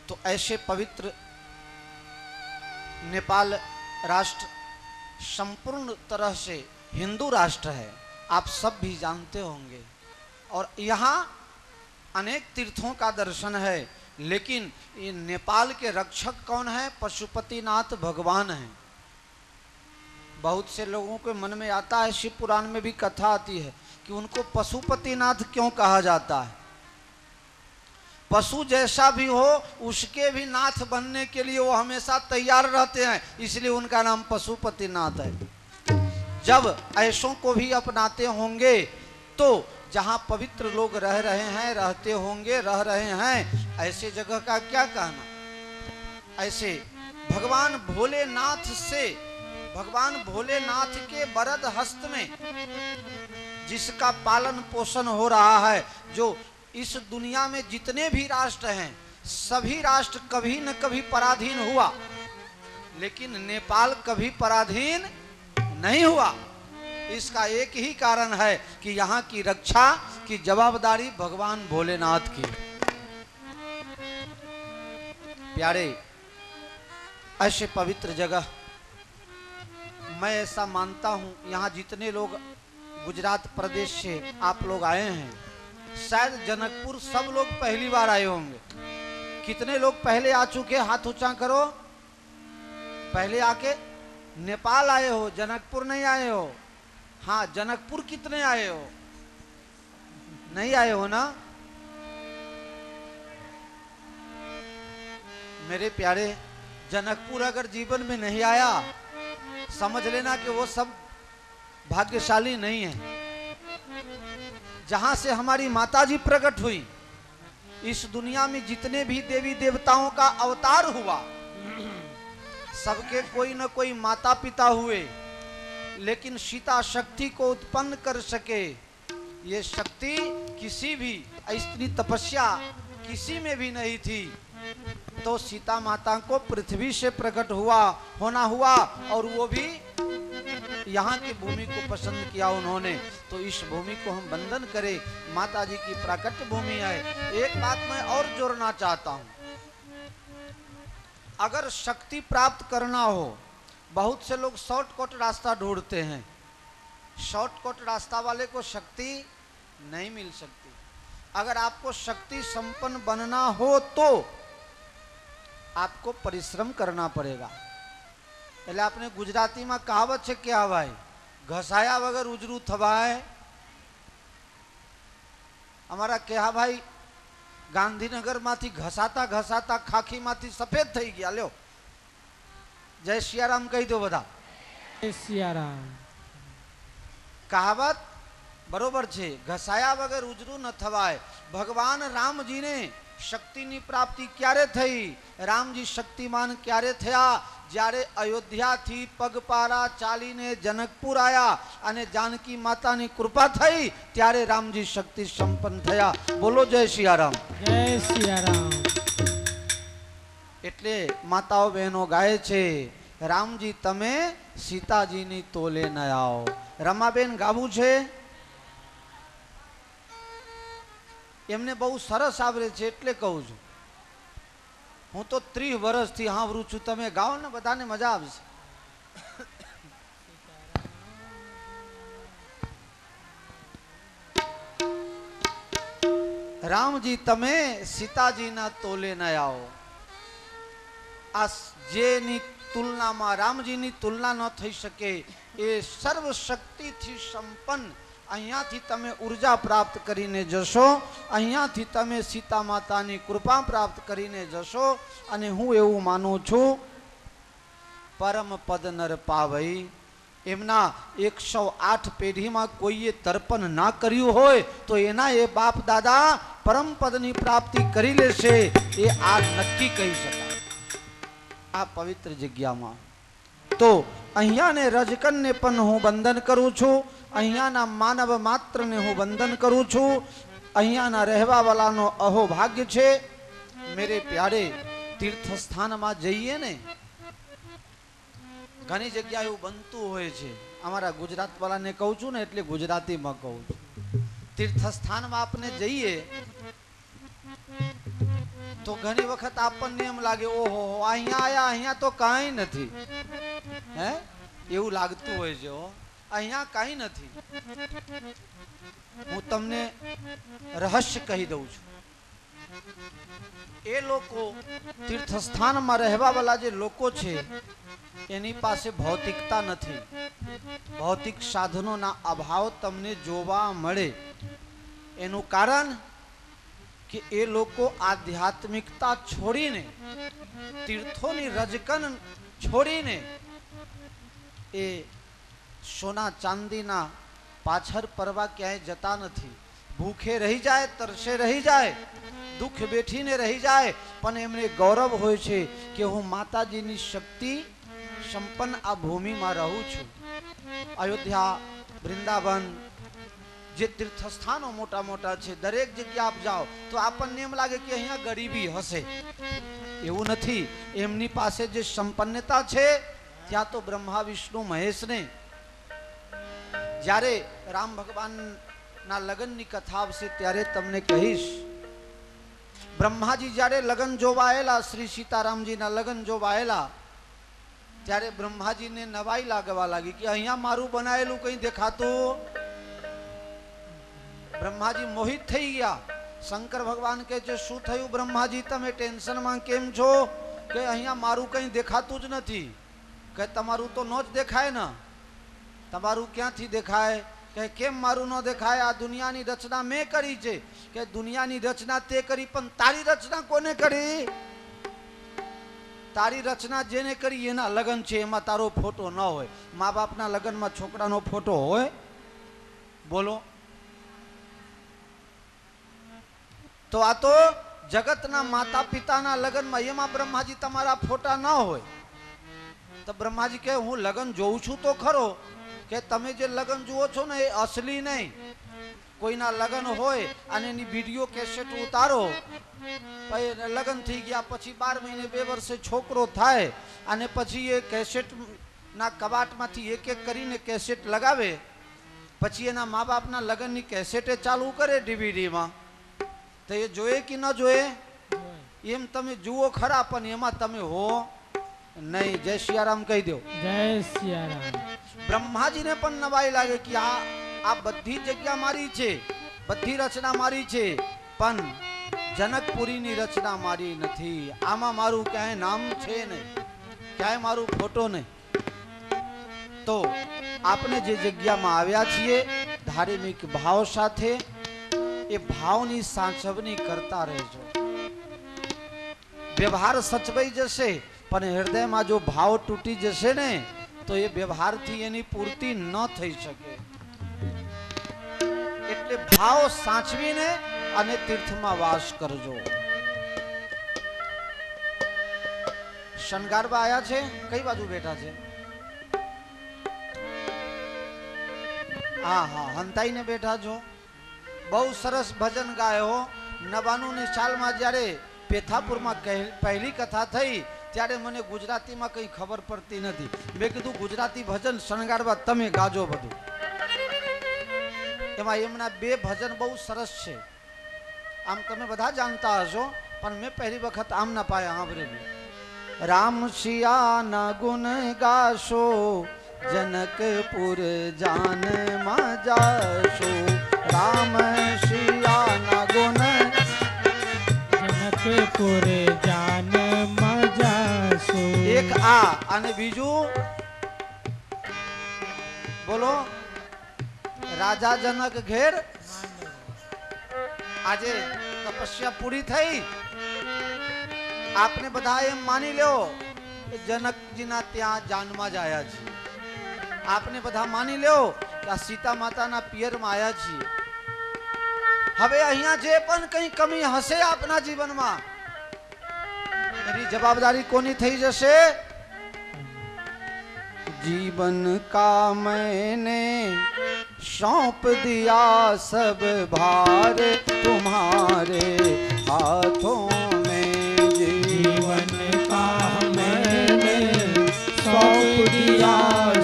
तो ऐसे पवित्र नेपाल राष्ट्र संपूर्ण तरह से हिंदू राष्ट्र है, आप सब भी जानते होंगे। और यहाँ अनेक तीर्थों का दर्शन है, लेकिन ये नेपाल के रक्षक कौन है? पशुपतिनाथ भगवान हैं। बहुत से लोगों के मन में आता है, शिव पुराण में भी कथा आती है कि उनको पशुपतिनाथ क्यों कहा जाता है। पशु जैसा भी हो उसके भी नाथ बनने के लिए वो हमेशा तैयार रहते हैं, इसलिए उनका नाम पशुपतिनाथ है। जब ऐसों को भी अपनाते होंगे तो जहाँ पवित्र लोग रह रहे हैं, रहते होंगे, रह रहे हैं, ऐसे जगह का क्या कहना। ऐसे भगवान भोलेनाथ से, भगवान भोलेनाथ के वरद हस्त में जिसका पालन पोषण हो रहा है, जो इस दुनिया में जितने भी राष्ट्र हैं सभी राष्ट्र कभी न कभी पराधीन हुआ, लेकिन नेपाल कभी पराधीन नहीं हुआ। इसका एक ही कारण है कि यहाँ की रक्षा की जवाबदारी भगवान भोलेनाथ की। प्यारे, ऐसे पवित्र जगह मैं ऐसा मानता हूँ यहाँ जितने लोग गुजरात प्रदेश से आप लोग आए हैं। शायद जनकपुर सब लोग पहली बार आए होंगे। कितने लोग पहले आ चुके? हाथ ऊंचा करो। पहले आके नेपाल आए हो, जनकपुर नहीं आए हो? हाँ, जनकपुर कितने आए हो? नहीं आए हो ना? मेरे प्यारे, जनकपुर अगर जीवन में नहीं आया, समझ लेना कि वो सब भाग्यशाली नहीं है। जहां से हमारी माताजी प्रकट हुई, इस दुनिया में जितने भी देवी देवताओं का अवतार हुआ, सबके कोई न कोई माता पिता हुए, लेकिन सीता शक्ति को उत्पन्न कर सके, ये शक्ति किसी भी इतनी तपस्या किसी में भी नहीं थी। तो सीता माता को पृथ्वी से प्रकट होना हुआ, और वो भी यहाँ की भूमि को पसंद किया उन्होंने। तो इस भूमि को हम वंदन करें, माता जी की प्राकट्य भूमि है। एक बात मैं और जोड़ना चाहता हूँ, अगर शक्ति प्राप्त करना हो, बहुत से लोग शॉर्टकट रास्ता ढूंढते हैं। शॉर्टकट रास्ता वाले को शक्ति नहीं मिल सकती। अगर आपको शक्ति संपन्न बनना हो तो आपको परिश्रम करना पड़ेगा। એટલે આપણે ગુજરાતીમાં કહાવત છે કે આ ભાઈ ઘસાયા વગર ઉજરું થવાય। અમારા કેહા ભાઈ ગાંધીનગરમાંથી ઘસાતા ઘસાતા ખાખીમાંથી સફેદ થઈ ગયા। લ્યો, જય સિયારામ કહી દો બધા। જય સિયારામ। કહાવત બરોબર છે, ઘસાયા વગર ઉજરું ન થવાય। ભગવાન રામજીને શક્તિની પ્રાપ્તિ ક્યારે થઈ? રામજી શક્તિમાન ક્યારે થયા? જ્યારે અયોધ્યાથી પગપારા ચાલીને જનકપુર આયા અને જાનકી માતાની કૃપા થઈ, ત્યારે રામજી શક્તિ સંપન્ન થયા। બોલો જય સિયારામ। જય સિયારામ। એટલે માતાઓ બહેનો ગાય છે, રામજી તમે સીતાજીની તોલે ન આવો। રમાબેન ગાવું છે? એમને બહુ સરસ આવડે છે એટલે કહું છું। હું તો 30 વર્ષથી સાંભળું છું, તમે ગાઓ ને બધાને મજા આવશે। રામજી તમે સીતાજીના તોલે ન આવો। આ જેની તુલનામાં રામજીની તુલના ન થઈ શકે, એ સર્વ શક્તિથી સંપન્ન। અહીંયાથી તમે ઉર્જા પ્રાપ્ત કરીને જશો, અહીંયાથી તમે સીતા માતાની કૃપા પ્રાપ્ત કરીને જશો। અને હું એવું માનું છું, પરમ પદ નર પાવઈ, એમના 108 પેઢીમાં કોઈએ તર્પણ ના કર્યું હોય તો એના એ બાપ દાદા પરમ પદની પ્રાપ્તિ કરી લેશે, એ આ નક્કી કહી શકાય આ પવિત્ર જગ્યામાં। તો અહીંયાને રજકનને પણ હું વંદન કરું છું, અહીંયાના માનવ માત્રને હું વંદન કરું છું। અહીંયાના રહેવાવાળાનો અહોભાગ્ય છે। મેરે પ્યારે, તીર્થ સ્થાનમાં જઈએ ને, ઘણી જગ્યા એવું બનતું હોય છે। અમારા ગુજરાત વાળાને કહું છું ને એટલે ગુજરાતીમાં કહું છું। તીર્થ સ્થાનમાં આપણે જઈએ તો ઘણી વખત આપણને એમ લાગે, ઓહો અહીંયા આયા, અહીંયા તો કાંઈ નથી, હે એવું લાગતું હોય છે। અહીંયા કાંઈ નથી। હું તમને રહસ્ય કહી દઉં છું। એ લોકો તીર્થસ્થાનમાં રહેવાવાળા જે લોકો છે એની પાસે ભૌતિકતા નથી, ભૌતિક સાધનોના અભાવ તમને જોવા મળે। એનું કારણ કે એ લોકો આધ્યાત્મિકતા છોડીને, તીર્થોની રજકન છોડીને એ સોના ચાંદીના પાછળ પરવા ક્યાંય જતા નથી। ભૂખે રહી જાય, તરસે રહી જાય, દુઃખ બેઠીને રહી જાય, પણ એમને ગૌરવ હોય છે કે હું માતાજીની શક્તિ સંપન્ન આ ભૂમિમાં રહું છું। અયોધ્યા, વૃંદાવન જે તીર્થસ્થાનો મોટા મોટા છે, દરેક જગ્યા આપ જાઓ તો આપણને એમ લાગે કે અહીંયા ગરીબી હશે, એવું નથી। એમની પાસે જે સંપન્નતા છે, ત્યાં તો બ્રહ્મા વિષ્ણુ મહેશને જ્યારે રામ ભગવાનના લગ્નની કથા આવશે ત્યારે તમને કહીશ। બ્રહ્માજી જ્યારે લગ્ન જોવા આવેલા, શ્રી સીતારામજીના લગ્ન જોવા આવેલા, ત્યારે બ્રહ્માજીને નવાઈ લાગવા લાગી કે અહીંયા મારું બનાવેલું કંઈ દેખાતું બ્રહ્માજી મોહિત થઈ ગયા. શંકર ભગવાન કહે છે શું થયું બ્રહ્માજી, તમે ટેન્શનમાં કેમ છો? કે અહીંયા મારું કંઈ દેખાતું જ નથી. કે તમારું તો ન જ દેખાય ને. તમારું ક્યાંથી દેખાય? કે કેમ મારું ન દેખાય? આ દુનિયાની રચના મેં કરી છે. કે દુનિયાની રચના તે કરી, પણ તારી રચના કોને કરી? તારી રચના જેને કરી એના લગ્ન છે, એમાં તારો ફોટો ન હોય. મા બાપના લગ્નમાં છોકરાનો ફોટો હોય? બોલો. તો આ તો જગતના માતા પિતાના લગ્નમાં, એમાં બ્રહ્માજી તમારા ફોટા ન હોય. તો બ્રહ્માજી કહે હું લગ્ન જોઉં છું તો ખરો, કે તમે જે લગ્ન જુઓ છો ને એ અસલી નહીં. કોઈના લગ્ન હોય અને એની વિડીયો કેસેટ ઉતારો, લગ્ન થઈ ગયા પછી 12 મહિને 2 વર્ષે છોકરો થાય અને પછી એ કેસેટ ના કબાટમાંથી એક એક કરીને કેસેટ લગાવે, પછી એના મા બાપના લગ્નની કેસેટે ચાલુ કરે ડીવીડીમાં. તો એ જોયે કે ન જોયે? એમ તમે જુઓ ખરા, પણ એમાં તમે હો નહીં. જય સિયારામ કહી દો. જય સિયારામ. બ્રહ્માજીને પણ નવાઈ લાગે કે આ બધી જગ્યા મારી છે, બધી રચના મારી છે, પણ જનકપુરીની રચના મારી નથી. આમાં મારું ક્યાંય નામ છે નહીં, ક્યાંય મારું ફોટો નહીં. તો આપણે જે જગ્યામાં આવ્યા છીએ ધાર્મિક ભાવ સાથે, એ ભાવની સાચવણી કરતા રહેજો. વ્યવહાર સચવાઈ જશે, પણ હૃદયમાં જો ભાવ તૂટી જશે ને તો એ વ્યવહારથી એની પૂર્તિ ન થઈ શકે. એટલે ભાવ સાચવીને અને તીર્થમાં વાસ કરજો. શણગારવા આયા છે, કઈ બાજુ બેઠા છે? હા હા, હંતાઈને બેઠા છો. બહુ સરસ ભજન ગાયો. 99ની સાલમાં જ્યારે પેથાપુરમાં પહેલી કથા થઈ ત્યારે મને ગુજરાતીમાં કંઈ ખબર પડતી નથી. મેં કીધું ગુજરાતી ભજન શણગારવા તમે ગાજો બધું. એમાં એમના 2 ભજન બહુ સરસ છે. આમ તમે બધા જાણતા હશો, પણ મેં પહેલી વખત આમના પાયા સાંભળેલું. રામ શિયાના ગુણ ગાશો, જનકપુર જાનમાં જાશો. રામ શિયાના ગુણ જનકપુર જાનમાં જાશો. એક આ અને બીજું બોલો. રાજા જનક ઘેર આજે તપસ્યા પૂરી થઈ. આપને બધા એમ માની લ્યો કે જનકજીના ત્યાં જાનમાં જ આયા છીએ. આપને બધા માની લ્યો કે આ સીતા માતાના પિયરમાં આયા છીએ. હવે અહીંયા જે પણ કંઈ કમી હશે આપના જીવનમાં, એની જવાબદારી કોની થઈ જશે? जीवन का मैंने सौंप दिया सब भार तुम्हारे हाथों में. जीवन का मैंने सौंप दिया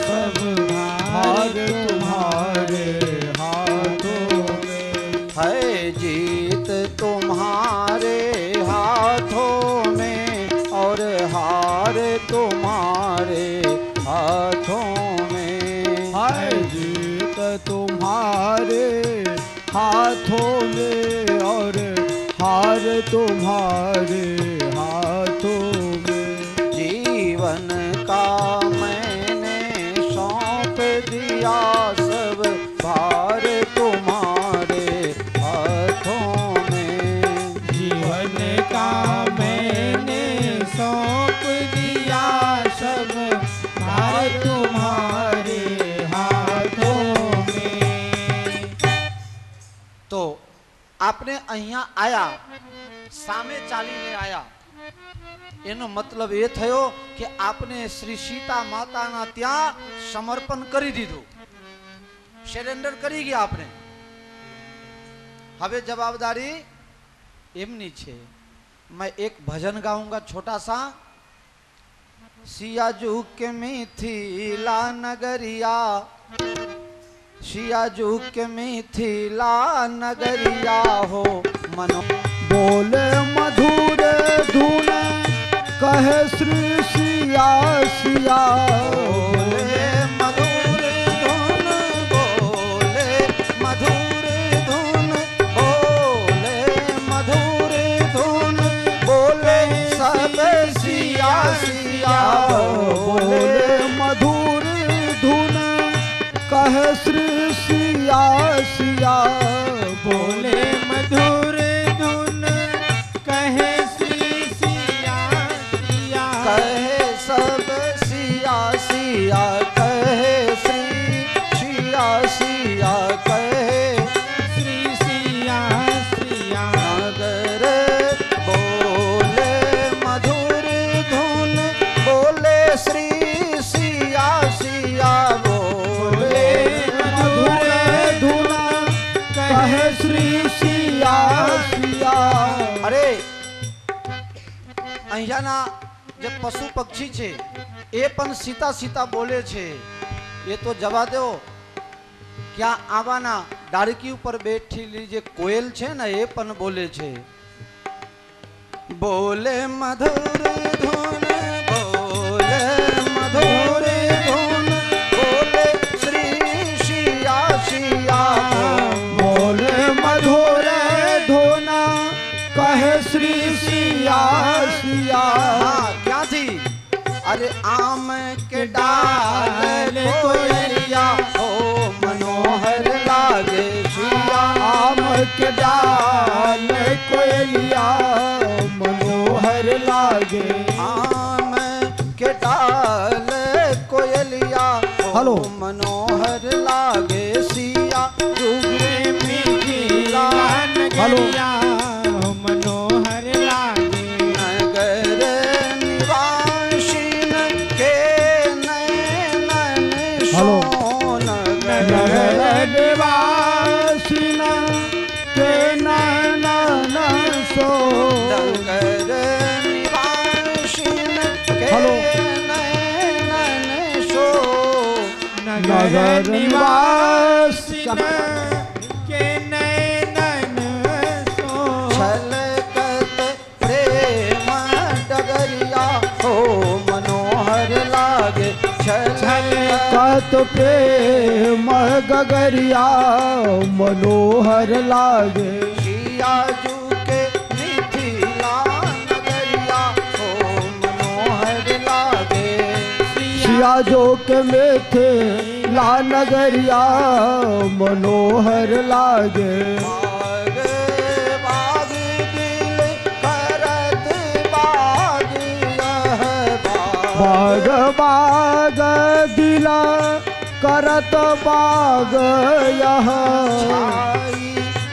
सब भार तुम्हारे हाथों में. है जीत तुम्हारे हाथों में और हार तुम्हारे हाथों में. है जीत तुम्हारे हाथों में और हार तुम्हारे हाथों में. जीवन का मैंने सौंप दिया सब भार तुम्हारे हाथों में. जीवन का मैंने सौंप दिया सब भार तुम्हारे हाथों में. તો આપણે અહીંયા આયા, સામે ચાલીને આયા, એનો મતલબ એ થયો કે આપને શ્રી સીતા માતાના ત્યાં સમર્પણ કરી દીધું, સરેન્ડર કરી ગયા આપણે. હવે જવાબદારી એમની છે. मैं एक भजन गाऊंगा छोटा सा. सियाजू के मिथिला नगरिया, सियाजू के मिथिला नगरिया हो मनो. बोले मधुर धुन कहे श्री सिया सिया. बोले मधुर धुन, बोले मधुर धुन सिया बोले मधुर धुन कहे श्री सिया सिया बोले मधुर धुन कहे श्री सिया सिया कहे सब सिया सिया कहे श्री सिया सिया कहे श्री सिया सिया नगर बोले मधुर धुन बोले श्री सिया सिया बोले मधुर धुन कहे श्री सिया सिया अरे અહીંયાના જે પશુ પક્ષી છે એ પણ સીતા સીતા બોલે છે એ તો જવા દો ક્યાં આવાના ડાળકી ઉપર બેઠેલી જે કોયલ છે ને એ પણ બોલે છે બોલે મધુર ધૂન બોલે મધુર ધૂન બોલે શ્રી શિયા શિયા बोले मधुर धुन कहे श्री सिया सिया हाँ क्या थी अरे आम के डाल कोयलिया हो मनोहर लागे सिया आम के डाल कोयलिया मनोहर लागे आम के डाल कोयलिया हो हेलो। मनोहर लागे सिया जुगे मीठी लान हेलो। गलिया मनोहर लागे नगर निवासिन के नयन हेलो। सोन नगर निवासिन के नैनन सो नगर निवासिन के हेलो। नयन सो नगर निवासिन के नैनन सो छलकत प्रेम डगरिया हो मनोहर लागे छलकत कत प्रेम गगरिया मनोहर लागे सिया जू के मिथिला नगरिया हो मनोहर लागे सिया जो के मेथे ला नगरिया मनोहर लागे बाग बाग दिल करत बाग यह बाग बाग दिला करत बाग यह छाई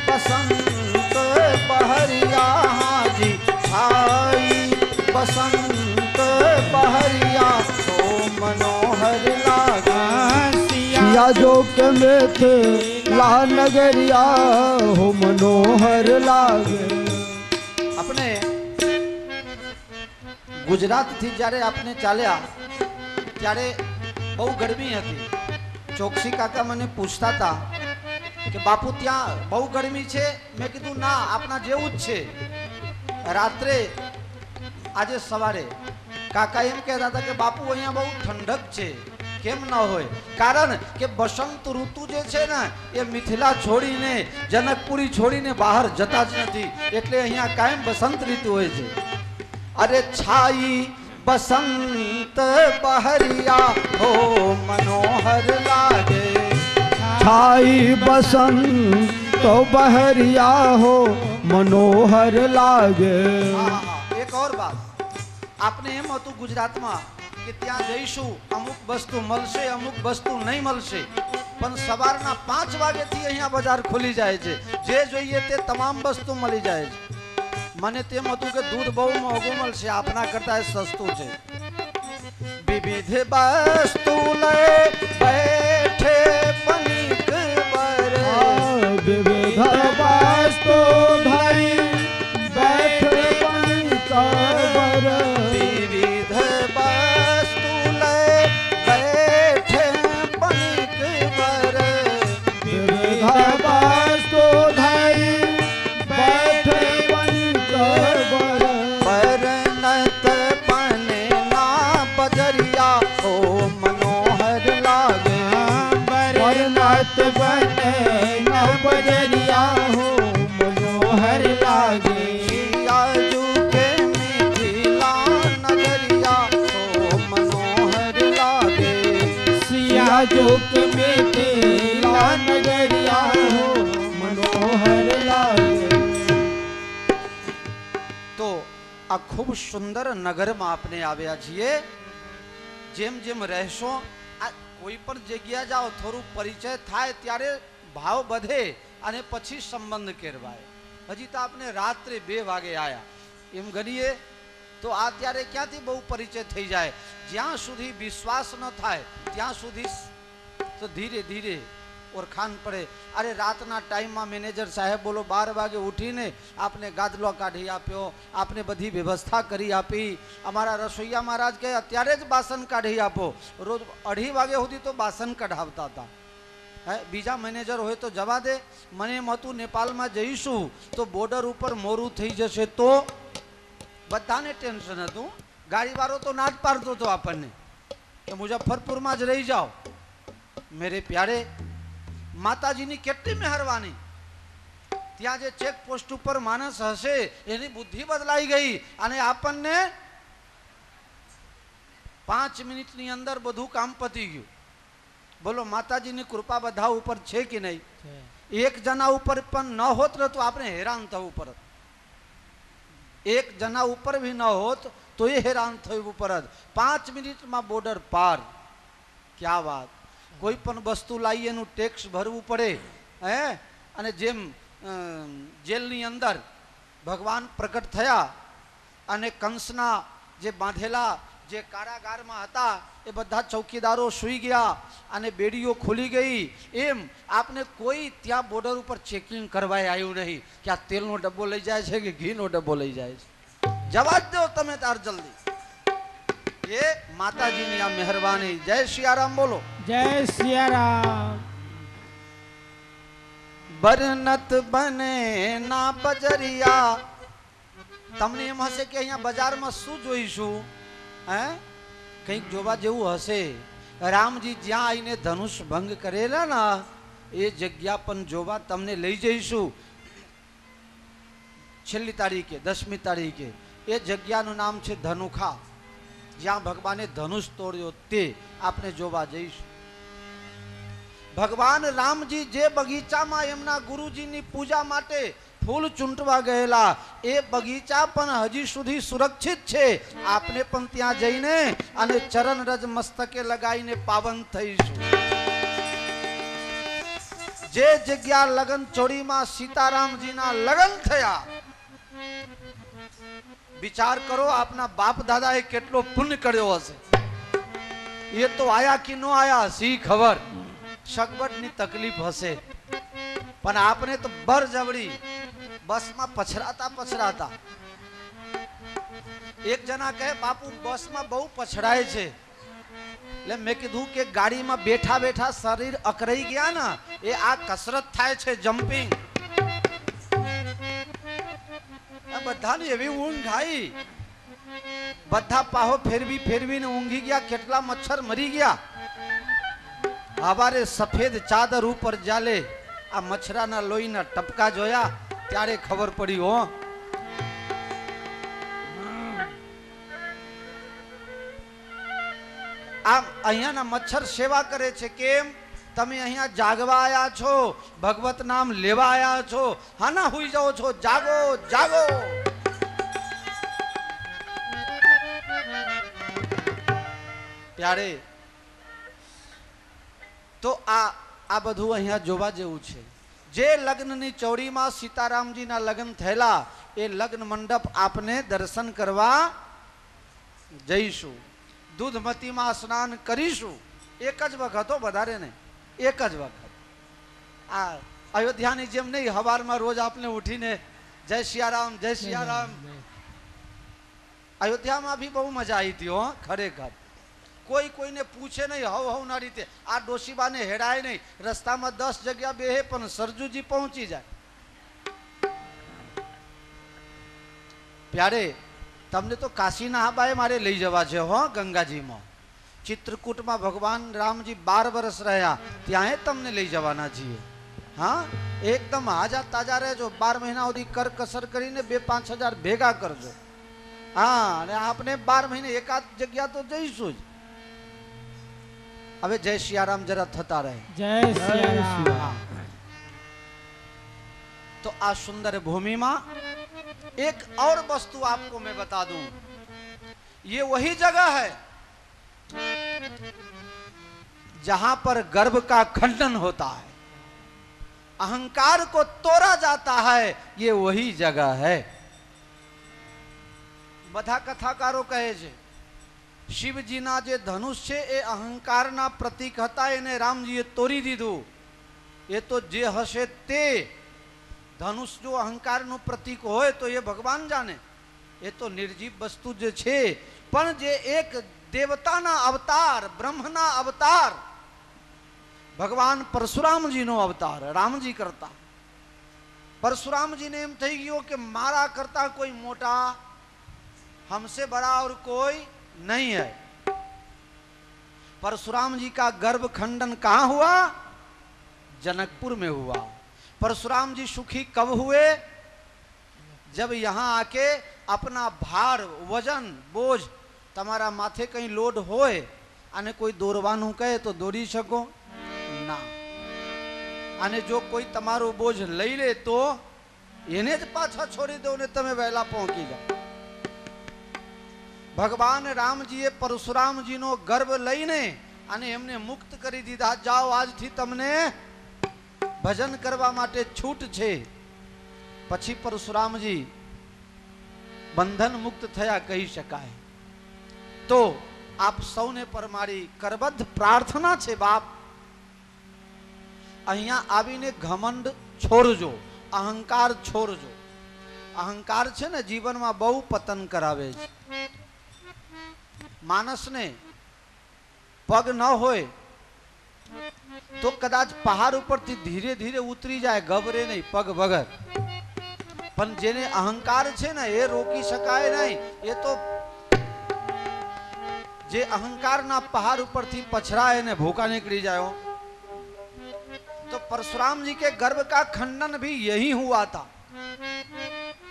बसंत बहरिया हाजी छाई बसंत बहरिया हो मनोहर लागे सिया जो के मेथे ला नगरिया हो मनोहर लागे આપણે ગુજરાતથી જ્યારે આપણે ચાલ્યા ત્યારે બહુ ગરમી હતી ચોકસી કાકા મને પૂછતા હતા કે બાપુ ત્યાં બહુ ગરમી છે મેં કીધું ના આપણા જેવું જ છે રાત્રે આજે સવારે કાકા એમ કહેતા હતા કે બાપુ અહીંયા બહુ ઠંડક છે કેમ ન હોય કારણ કે બસંત ઋતુ જે છે ને એ મિથિલા છોડીને જનકપુરી છોડીને બહાર જતા જ નથી એટલે અહીંયા કાયમ બસંત ઋતુ હોય છે अरे छाई बसंत बहरिया हो मनोहर लागे छाई बसंत बहरिया हो मनोहर लागे एक और बात आपने एम હતું ગુજરાતમાં કે ત્યાં જઈશું અમુક વસ્તુ મળશે અમુક વસ્તુ નહીં મળશે પણ સવારના 5 વાગ્યાથી અહીંયા બજાર ખુલી જાય છે જે જોઈએ તે તમામ વસ્તુ મળી જાય છે મને તેમ હતું કે દૂધ બહુ મોંઘું મળશે આપના કરતા સસ્તું છે વિવિધ વસ્તુ લઈ બેઠે પનિક પર विविध वस्तु धरी बैठे पंचवर विविध वस्तु लई बैठे पनिक पर विविध वस्तु धरी बैठे पंचवर परनत पने ना बजरिया हो मनोहर लागे वर्णत बने न बजरिया हो मनोहर चुक मिथिला नगरिया हो मनोहर लागे। तो आ खूब सुंदर नगर में आपने आव्या छीए। जेम जेम રહેશો આ કોઈ પણ જગ્યા જાઓ થોડું પરિચય થાય ત્યારે ભાવ વધે અને પછી સંબંધ કેળવાય। હજી તો આપણે રાત્રે 2 વાગે આયા એમ ગણીએ તો આ ત્યારે ક્યાંથી બહુ પરિચય થઈ જાય। જ્યાં સુધી વિશ્વાસ ન થાય ત્યાં સુધી તો ધીરે ધીરે ઓળખાણ પડે। અરે રાતના ટાઈમમાં મેનેજર સાહેબ બોલો 12 વાગે ઉઠીને આપને ગાદલો કાઢી આપ્યો, આપને બધી વ્યવસ્થા કરી આપી। અમારા રસોઈયા મહારાજ કહે અત્યારે જ બાસણ કાઢી આપો। રોજ 2:30 વાગે સુધી તો બાસણ કઢાવતા હતા। બીજા મેનેજર હોય તો જવા દે। મને એમ હતું નેપાળમાં જઈશું તો બોર્ડર ઉપર મોરું થઈ જશે તો બધાને ટેન્શન હતું। ગાડીવાળો તો ના જ પાડતો હતો આપણને કે મુઝફ્ફરપુરમાં જ રહી જાઓ। મેરે પ્યારે માતાજીની કેટલી મહેરબાની। ત્યાં જે ચેક પોસ્ટ ઉપર માણસ હશે એની બુદ્ધિ બદલાઈ ગઈ અને આપણને 5 મિનિટની અંદર બધું કામ પતી ગયું। બોલો માતાજીની કૃપા બધા ઉપર છે કે નહીં? એક જણા ઉપર પણ ન હોત તો આપણે હેરાન થવું પડત। એક જણા ઉપર भी ન હોત તો એ હેરાન થવું પડત। 5 મિનિટમાં બોર્ડર પાર। क्या बात। कोई पण वस्तु लाइए नु टेक्स भरवू पड़े है। अने जेम जेलनी अंदर भगवान प्रकट थया अने कंसना जे बांधेला जे कारागार में हता ए बधा चौकीदारो सुई गया अने बेड़ीओ खुली गई। एम आपने कोई त्या बॉर्डर पर चेकिंग करवाय आयु नहीं कि आ तेलनो डब्बो लई जाय छे कि घीनो डब्बो लई जाय छे। जवाब दो तमे तार जल्दी। ये माताजी ने आ मेहरबानी। जय सियाराम बोलो। जय सिया राम। बरनत बने ना बजरिया। तमने एम हसे कि अहींया बजार में शुं जोईशुं? हैं कंईक जोवा जेवुं हशे। रामजी ज्यां आवीने धनुष भंग करेला ना ए जग्या पण जोवा तमने लई जईशुं। छेल्ली तारीखे 10મી तारीखे ए जग्यानुं नाम छे धनुखा। ज्यां भगवाने धनुष तोड़्यो ते आपने जोवा जईशुं। भगवान रामजी जे बगीचा में एमना गुरुजीनी पूजा माटे फूल चूंटवा गयेला ए बगीचा पण हजी सुधी सुरक्षित छे। आपने पण त्यां जईने अने चरण रज मस्तके लगाईने पावन थईशुं। जे जग्या लगन चोरी में सीतारामजीना लगन थया विचार करो अपना बाप दादा ए केटलो पुण्य कर्यो हशे। ये तो आया कि न आया सी खबर। सगवटनी तकलीफ हशे पण आपने तो बर जवड़ी बस में पछड़ाता पछड़ाता। एक जना कहे बापू बस में बहु पछड़ाए छे। એટલે મેં કીધું કે ગાડીમાં બેઠા બેઠા શરીર અકરાઈ ગયા ને એ આ કસરત થાય છે જમ્પિંગ। બધાને એવી ઊંઘ આવી બધા પાહો ફેરવી ફેરવીને ઊંઘી ગયા। કેટલા મચ્છર મરી ગયા। હવારે સફેદ ચાદર ઉપર જાલે આ મચ્છરાના લોહીના ટપકા જોયા ત્યારે ખબર પડી હો। આમ અહીંયાના મચ્છર સેવા કરે છે। કેમ? તમે અહીંયા જાગવા આયા છો, ભગવત નામ લેવા આયા છો। હા ના હુઈ જાઓ છો, જાગો જાગો। ત્યારે તો આ બધું અહીંયા જોવા જેવું છે। જે લગ્નની ચોરીમાં સીતારામજીના લગ્ન થયેલા એ લગ્ન મંડપ આપને દર્શન કરવા જઈશું। दूधमती में स्नान करीशू। एक ज वखत हो वधारे नहीं, एक ज वखत। आ अयोध्या नी जेम नहीं हवार में रोज आपने उठीने जय सियाराम जय सियाराम। अयोध्या में भी बहु मजा आई थी हो खरेखर। कोई कोई ने पूछे नहीं हव हव ना रीते। आ डोशीबा ने हेडाय नहीं। रस्ता में 10 जगह बेहे पण सरजूजी पहुंची जाए। प्यारे तमने तो काशी नहाबाए मारे लई जवा छे हो गंगाजी में। चित्रकूट में भगवान रामजी 12 वर्ष रहा त्याए तमने लई जवाना छीए। हाँ एकदम हाजा ताजा रहेजो। 12 महीना सुधी कर कसर करीने 2-5 हजार भेगा करजो। हाँ ने आपने 12 महीने एकाद जग्या तो जईशुं ज। હવે જય સિયારામ જરા થતા રહે। जय सिया राम। तो आज सुंदर भूमि में एक और वस्तु आपको मैं बता दूं, ये वही जगह है जहां पर गर्व का खंडन होता है, अहंकार को तोड़ा जाता है, ये वही जगह है। બધા કથાકારો કહે છે શિવજીના જે ધનુષ છે એ અહંકારના પ્રતીક હતા, એને રામજીએ તોડી દીધું। એ તો જે હશે તે, ધનુષ જો અહંકારનું પ્રતીક હોય તો એ ભગવાન જાણે, એ તો નિર્જીવ વસ્તુ જે છે। પણ જે એક દેવતાના અવતાર, બ્રહ્મના અવતાર, ભગવાન પરશુરામજીનો અવતાર રામજી કરતા, परशुरामजी ने एम थई गयो कि मारा करता कोई मोटा, हमसे बड़ा और कोई नहीं है। परशुराम जी का गर्भ खंडन कहां हुआ? जनकपुर में हुआ। परशुराम जी सुखी कब हुए? जब यहां आके अपना भार, वजन, बोझ तमारा माथे कहीं लोड होए अने कोई दौड़वानुं कहे तो दौड़ी सको ना, अने जो कोई तमारो बोझ लई ले तो एने ज पाछा छोड़ी दो ने तमे वहेला पहोंची जाओ। भगवान रामजीए परशुरामजीनो गर्भ लईने अने एमने मुक्त करी दीधा। जाओ आजथी तमने भजन करवा माटे छूट छे। पछी परशुरामजी बंधन मुक्त थया कही शकाय। तो आप सौने पर मारी करबद्ध प्रार्थना छे बाप, अहिया आवीने घमंड छोड़जो, अहंकार छोड़जो। अहंकार छे ने जीवन में बहु पतन करावे छे। मानस ने पग न होय तो कदाच पहाड़ ऊपर थी धीरे धीरे उतरी जाए, घबरे नहीं पग वगर। पण जेने अहंकार छे ने ए रोकी शकाय नहीं। ये तो जे अहंकार ना पहाड़ ऊपर थी पछराए ने भूखा निकली जाओ। तो परशुराम जी के गर्भ का खंडन भी यही हुआ था।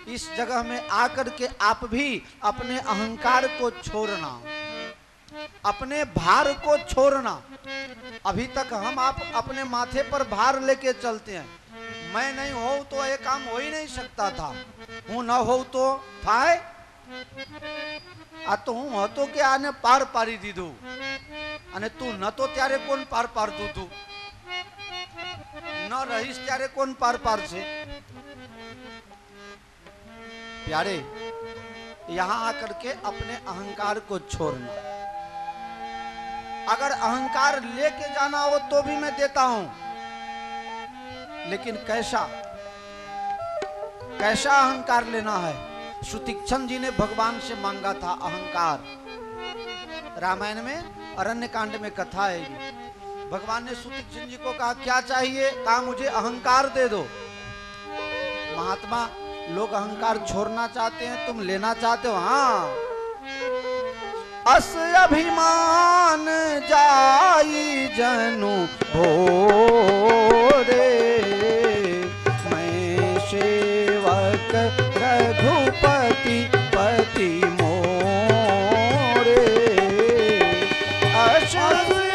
इस जगह में आकर के आप भी अपने अहंकार को छोड़ना, अपने भार को छोड़ना। अभी तक हम आप अपने माथे पर भार लेके चलते हैं। मैं नहीं हो तो ये काम हो ही नहीं सकता था, हूं न हो तो थाय। आ तो हूं हतो के आने पार पारी दीधु अने तू न तो त्यारे कोण पार पारतुं तू, न रहीश त्यारे कोण पार पार छे। प्यारे, यहां आकर के अपने अहंकार को छोड़ना। अगर अहंकार लेके जाना हो तो भी मैं देता हूं, लेकिन कैसा कैसा अहंकार लेना है? सुतीक्षण जी ने भगवान से मांगा था अहंकार। रामायण में अरण्य कांड में कथा है। भगवान ने सुतीक्षण जी को कहा क्या चाहिए? कहा मुझे अहंकार दे दो। महात्मा लोग अहंकार छोड़ना चाहते हैं, तुम लेना चाहते हो? हाँ। अस अभिमान जाई जनु भोरे, मैं सेवक रघुपति पति मोरे। अस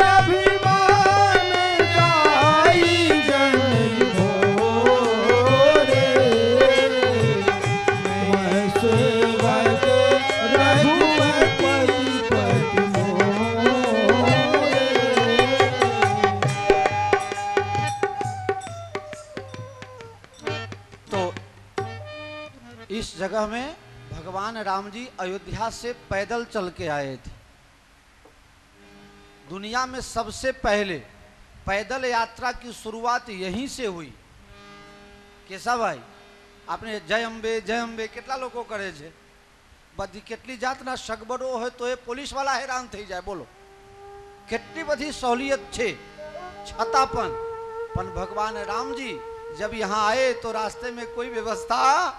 अभिमान जाई जनु भोरे, मैं सेवक रघुपति पति मोरे। तो इस जगह में भगवान राम जी अयोध्या से पैदल चल के आए थे। दुनिया में सबसे पहले पैदल यात्रा की शुरुआत यहीं से हुई। केशव भाई, आपने जय अंबे કેટલા લોકો કરે છે? બધી કેટલી જાતના સગવડો હોય તો એ પોલીસ વાળા હેરાન થઈ જાય। બોલો કેટલી બધી સહુલિયત છે છતાં પણ ભગવાન રામજી जब यहाँ आए तो रास्ते में कोई व्यवस्था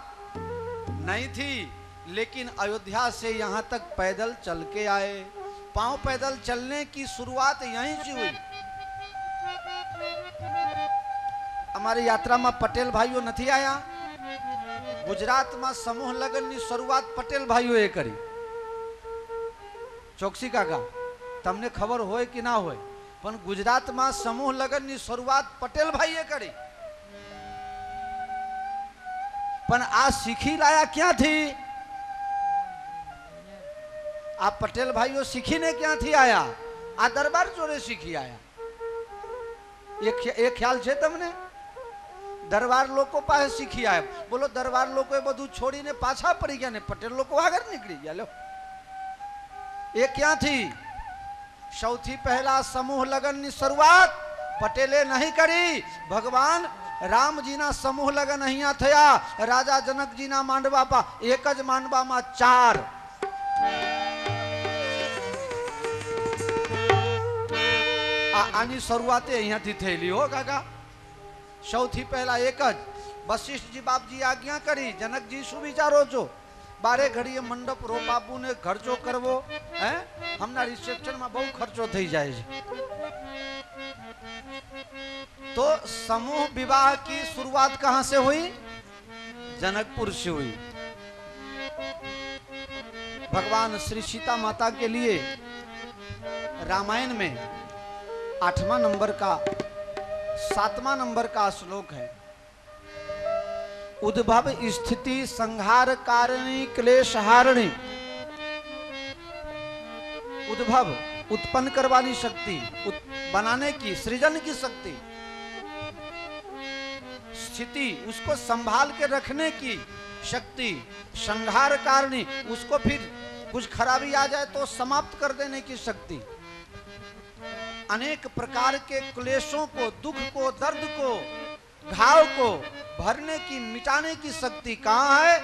नहीं थी, लेकिन अयोध्या से यहाँ तक पैदल चल के आए। पांव पैदल चलने की शुरुआत यहीं से हुई। हमारी यात्रा में पटेल भाइयों नहीं आया। गुजरात में समूह लगन की शुरुआत पटेल भाइयों करी। चौकसी काका, तमने खबर होय कि ना होय? પણ ગુજરાતમાં સમૂહ લગ્નની શરૂઆત પટેલ ભાઈએ કરી, પણ આ શીખી લાયા ક્યાંથી? આ પટેલ ભાઈઓ શીખીને ક્યાંથી આયા? આ દરબાર ચોરે શીખી આયા. એ ખ્યાલ છે તમને? દરબાર લોકો પાસે શીખી આયા. બોલો, દરબાર લોકો એ બધું છોડીને પાછા પડી ગયા ને પટેલ લોકો આગળ નીકળી ગયા. લો, એ ક્યાંથી? સૌથી પહેલા સમૂહ લગ્નની શરૂઆત પટેલે નહીં કરી. ભગવાન રામજીના સમૂહ લગ્ન અહીંયા થયા. રાજા જનકજીના માંડવા, એક જ માંડવામાં 4. આની શરૂઆત અહીંયાથી થયેલી હો કાકા. સૌથી પહેલા એક જ વશિષ્ઠજી બાપજી આજ્ઞા કરી. જનકજી શું વિચારો છો? 12 ઘડીએ મંડપ રોપાવું ને ખર્ચો કરવો? હે, હમણાં રિસેપ્શનમાં બહુ ખર્ચો થઈ જાય છે. तो समूह विवाह की शुरुआत कहां से हुई? जनकपुर से हुई. भगवान श्री सीता माता के लिए रामायण में 8वां नंबर का 7वां नंबर का श्लोक है. उद्भव स्थिति संहार कारिणी क्लेश हारिणी. उद्भव उत्पन्न करवानी शक्ति, बनाने की, सृजन की शक्ति. स्थिति उसको संभाल के रखने की शक्ति. संहार कारिणी उसको फिर कुछ खराबी आ जाए तो समाप्त कर देने की शक्ति. अनेक प्रकार के क्लेशों को, दुख को, दर्द को, घाव को भरने की, मिटाने की शक्ति कहां है?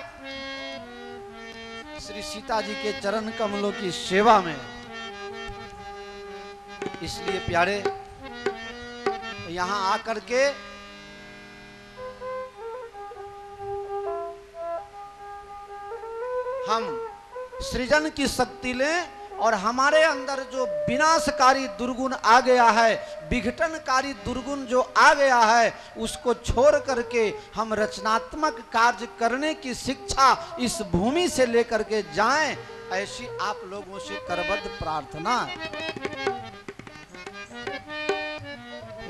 श्री सीता जी के चरण कमलों की सेवा में. इसलिए प्यारे, यहां आकर के हम सृजन की शक्ति लें और हमारे अंदर जो विनाशकारी दुर्गुण आ गया है, विघटनकारी दुर्गुण जो आ गया है, उसको छोड़ करके हम रचनात्मक कार्य करने की शिक्षा इस भूमि से लेकर के जाएं. ऐसी आप लोगों से करबद्ध प्रार्थना.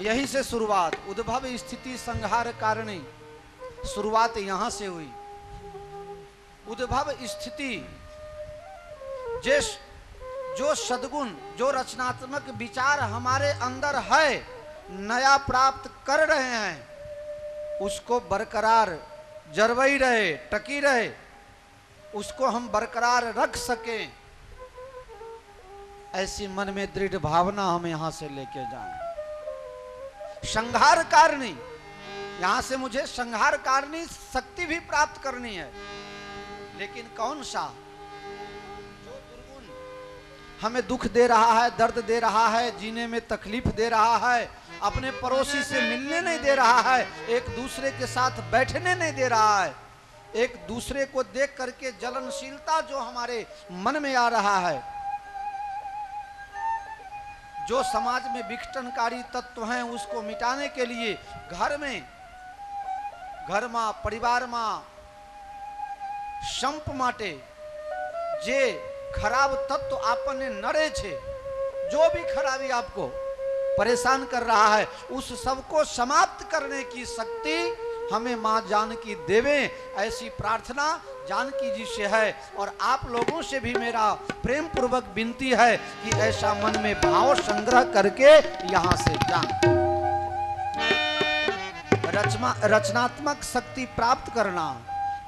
यही से शुरुआत. उद्भव स्थिति संहार कारिणी, शुरुआत यहां से हुई. उद्भव स्थिति, जो सद्गुण, जो रचनात्मक विचार हमारे अंदर है, नया प्राप्त कर रहे हैं, उसको बरकरार जरवई रहे, टकी रहे, उसको हम बरकरार रख सकें, ऐसी मन में दृढ़ भावना हम यहां से लेके जाएं. संहार कारिणी, यहां से मुझे संहार कारिणी शक्ति भी प्राप्त करनी है. लेकिन कौन सा? जो दुर्गुण हमें दुख दे रहा है, दर्द दे रहा है, जीने में तकलीफ दे रहा है, अपने पड़ोसी से मिलने नहीं दे रहा है, एक दूसरे के साथ बैठने नहीं दे रहा है, एक दूसरे को देख करके जलनशीलता जो हमारे मन में आ रहा है, जो समाज में विघटनकारी तत्व हैं, उसको मिटाने के लिए घर में, परिवार में संप माटे जे खराब तत्व आपने नड़े छे, जो भी खराबी आपको परेशान कर रहा है, उस सबको समाप्त करने की शक्ति हमें मां जानकी देवे. ऐसी प्रार्थना जानकी जी से है. और आप लोगों से भी मेरा प्रेम पूर्वक विनती है कि ऐसा मन में भाव संग्रह करके यहां से जाएं. रचनात्मक शक्ति प्राप्त करना,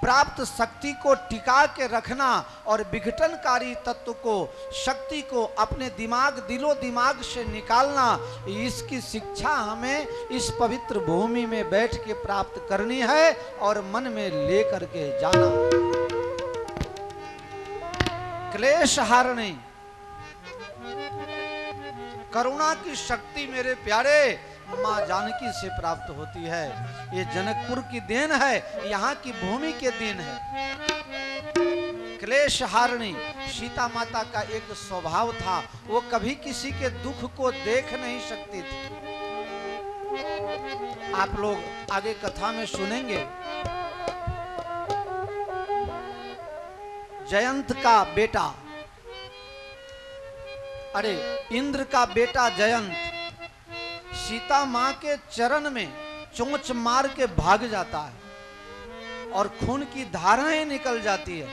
प्राप्त शक्ति को टिका के रखना और विघटनकारी तत्व को, शक्ति को अपने दिलो दिमाग से निकालना, इसकी शिक्षा हमें इस पवित्र भूमि में बैठ के प्राप्त करनी है और मन में लेकर के जाना. क्लेश हारिणी, करुणा की शक्ति मेरे प्यारे मां जानकी से प्राप्त होती है. ये जनकपुर की देन है, यहाँ की भूमि के देन है. क्लेश हारिणी, सीता माता का एक स्वभाव था, वो कभी किसी के दुख को देख नहीं सकती थी. आप लोग आगे कथा में सुनेंगे. जयंत का बेटा, अरे इंद्र का बेटा जयंत सीता माँ के चरण में चोंच मार के भाग जाता है और खून की धाराएं निकल जाती है।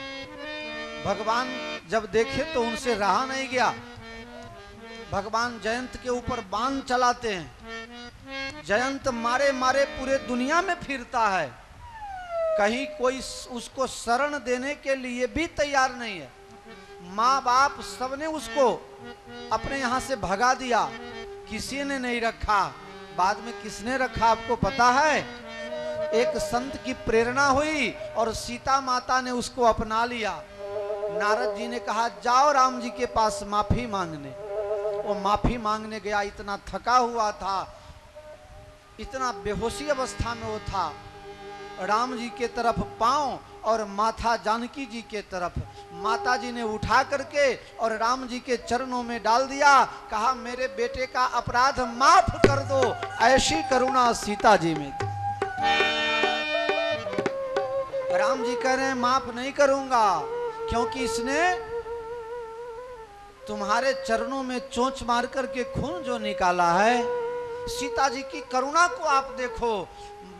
भगवान जब देखे तो उनसे रहा नहीं गया। भगवान जयंत के ऊपर बाण चलाते हैं। जयंत मारे मारे पूरे दुनिया में फिरता है, कहीं कोई उसको शरण देने के लिए भी तैयार नहीं है। माँ बाप सबने उसको अपने यहाँ से भगा दिया, किसी ने नहीं रखा। बाद में किसने रखा आपको पता है? एक संत की प्रेरणा हुई और सीता माता ने उसको अपना लिया। नारद जी ने कहा जाओ राम जी के पास माफी मांगने। वो माफी मांगने गया, इतना थका हुआ था, इतना बेहोशी अवस्था में वो था। राम जी के तरफ पांव और माथा जानकी जी के तरफ। माता जी ने उठा करके और राम जी के चरणों में डाल दिया। कहा मेरे बेटे का अपराध माफ कर दो, ऐसी करुणा सीता जी में। राम जी कह रहे हैं माफ नहीं करूंगा, क्योंकि इसने तुम्हारे चरणों में चोंच मार करके खून जो निकाला है। सीता जी की करुणा को आप देखो।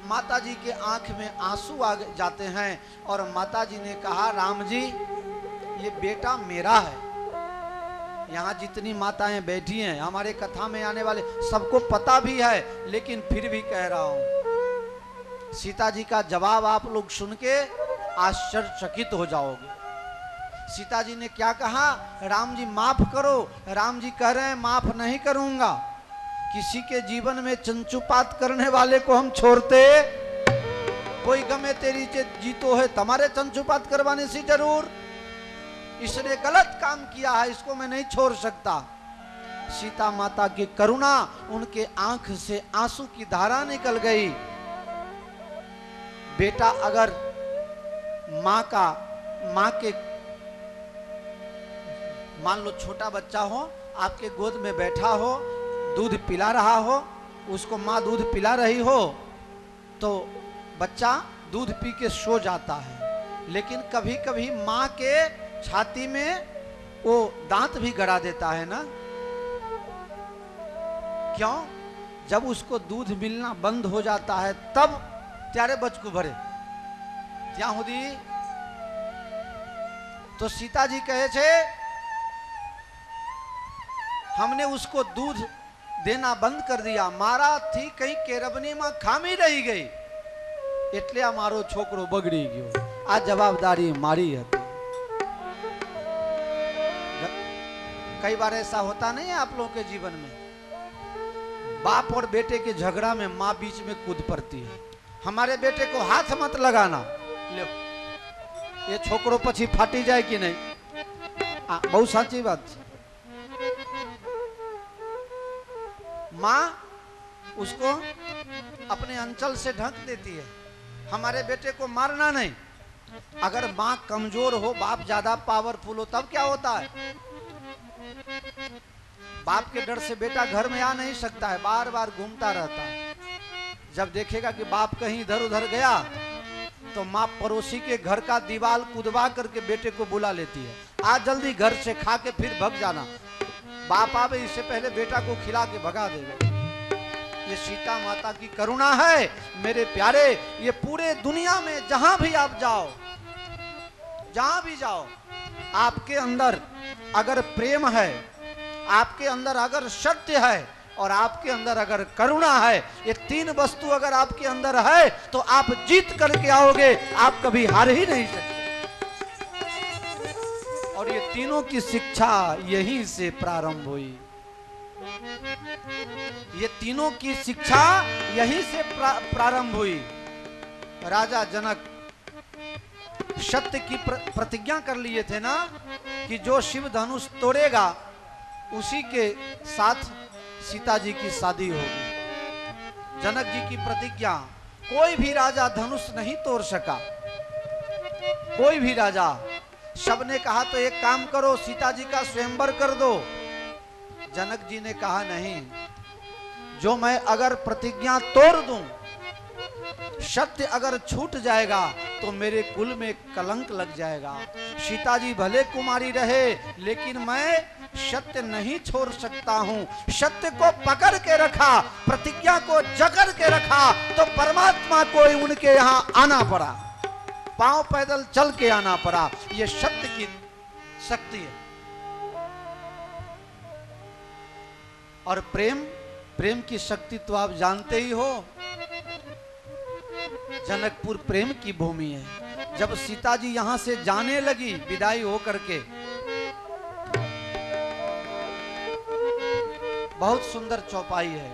माता जी के आंख में आंसू आ जाते हैं और माता जी ने कहा राम जी ये बेटा मेरा है। यहाँ जितनी माताएं बैठी हैं, हमारे कथा में आने वाले सबको पता भी है, लेकिन फिर भी कह रहा हूं। सीता जी का जवाब आप लोग सुन के आश्चर्यचकित हो जाओगे। सीता जी ने क्या कहा? राम जी माफ करो। राम जी कह रहे हैं माफ नहीं करूंगा। किसी के जीवन में चंचुपात करने वाले को हम छोड़ते? कोई गमे तेरी जीतो है, तुम्हारे चंचुपात करवाने से जरूर। इसने गलत काम किया है, इसको मैं नहीं छोड़ सकता। सीता माता की करुणा, उनके आंख से आंसू की धारा निकल गई। बेटा अगर माँ के मान लो छोटा बच्चा हो, आपके गोद में बैठा हो, दूध पिला रहा हो, उसको माँ दूध पिला रही हो, तो बच्चा दूध पी के सो जाता है। लेकिन कभी कभी माँ के छाती में वो दांत भी गड़ा देता है ना। क्यों? जब उसको दूध मिलना बंद हो जाता है तब त्यारे बचकू भरे त्या हुदी। तो सीता जी कहे छे हमने उसको दूध देना बंद कर दिया, मारा थी कहीं केरबनी में खामी रही गई, એટલે આ મારો છોકરો બગડી ગયો। આ જવાબદારી મારી હતી। कई बार ऐसा होता नहीं है आप लोगों के जीवन में, बाप और बेटे के झगड़ा में माँ बीच में कूद पड़ती है, हमारे बेटे को हाथ मत लगाना, लो ये छोकरो पछी फाटी जाए कि नहीं। बहुत साची बात है। माँ उसको अपने अंचल से ढक देती है, हमारे बेटे को मारना नहीं। अगर माँ कमजोर हो, बाप ज्यादा पावरफुल हो, तब क्या होता है? बाप के डर से बेटा घर में आ नहीं सकता है, बार बार घूमता रहता है। जब देखेगा कि बाप कहीं इधर उधर गया तो माँ पड़ोसी के घर का दीवार कूदवा करके बेटे को बुला लेती है, आज जल्दी घर से खा के फिर भग जाना। बाप आवे इससे पहले बेटा को खिला के भगा देगा। ये सीता माता की करुणा है मेरे प्यारे। ये पूरे दुनिया में जहां भी आप जाओ, जहां भी जाओ, आपके अंदर अगर प्रेम है, आपके अंदर अगर सत्य है और आपके अंदर अगर करुणा है, ये तीन वस्तु अगर आपके अंदर है तो आप जीत करके आओगे, आप कभी हार ही नहीं सकते। और ये तीनों की शिक्षा यहीं से प्रारंभ हुई। ये तीनों की शिक्षा यहीं से प्रारंभ हुई। राजा जनक सत्य की प्रतिज्ञा कर लिए थे ना कि जो शिव धनुष तोड़ेगा उसी के साथ सीता जी की शादी होगी। जनक जी की प्रतिज्ञा, कोई भी राजा धनुष नहीं तोड़ सका, कोई भी राजा। सबने कहा तो एक काम करो, सीता जी का स्वयंवर कर दो। जनक जी ने कहा नहीं, जो मैं अगर प्रतिज्ञा तोड़ दूं सत्य अगर छूट जाएगा तो मेरे कुल में कलंक लग जाएगा। सीता जी भले कुमारी रहे, लेकिन मैं सत्य नहीं छोड़ सकता हूं। सत्य को पकड़ के रखा, प्रतिज्ञा को जकड़ के रखा, तो परमात्मा को उनके यहां आना पड़ा, पांव पैदल चल के आना पड़ा। यह सत्य की शक्ति है। और प्रेम की शक्ति तो आप जानते ही हो। जनकपुर प्रेम की भूमि है। जब सीता जी यहां से जाने लगी विदाई हो करके, बहुत सुंदर चौपाई है।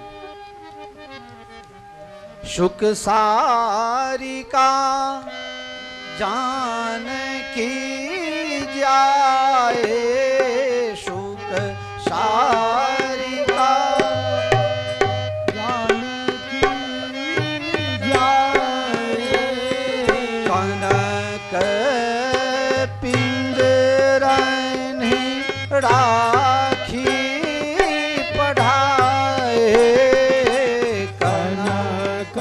सुख सारी का जानकी जाए, सुख सारी का जानकी जाए, कनक पिंजरनि राखी पढ़ाए, कनक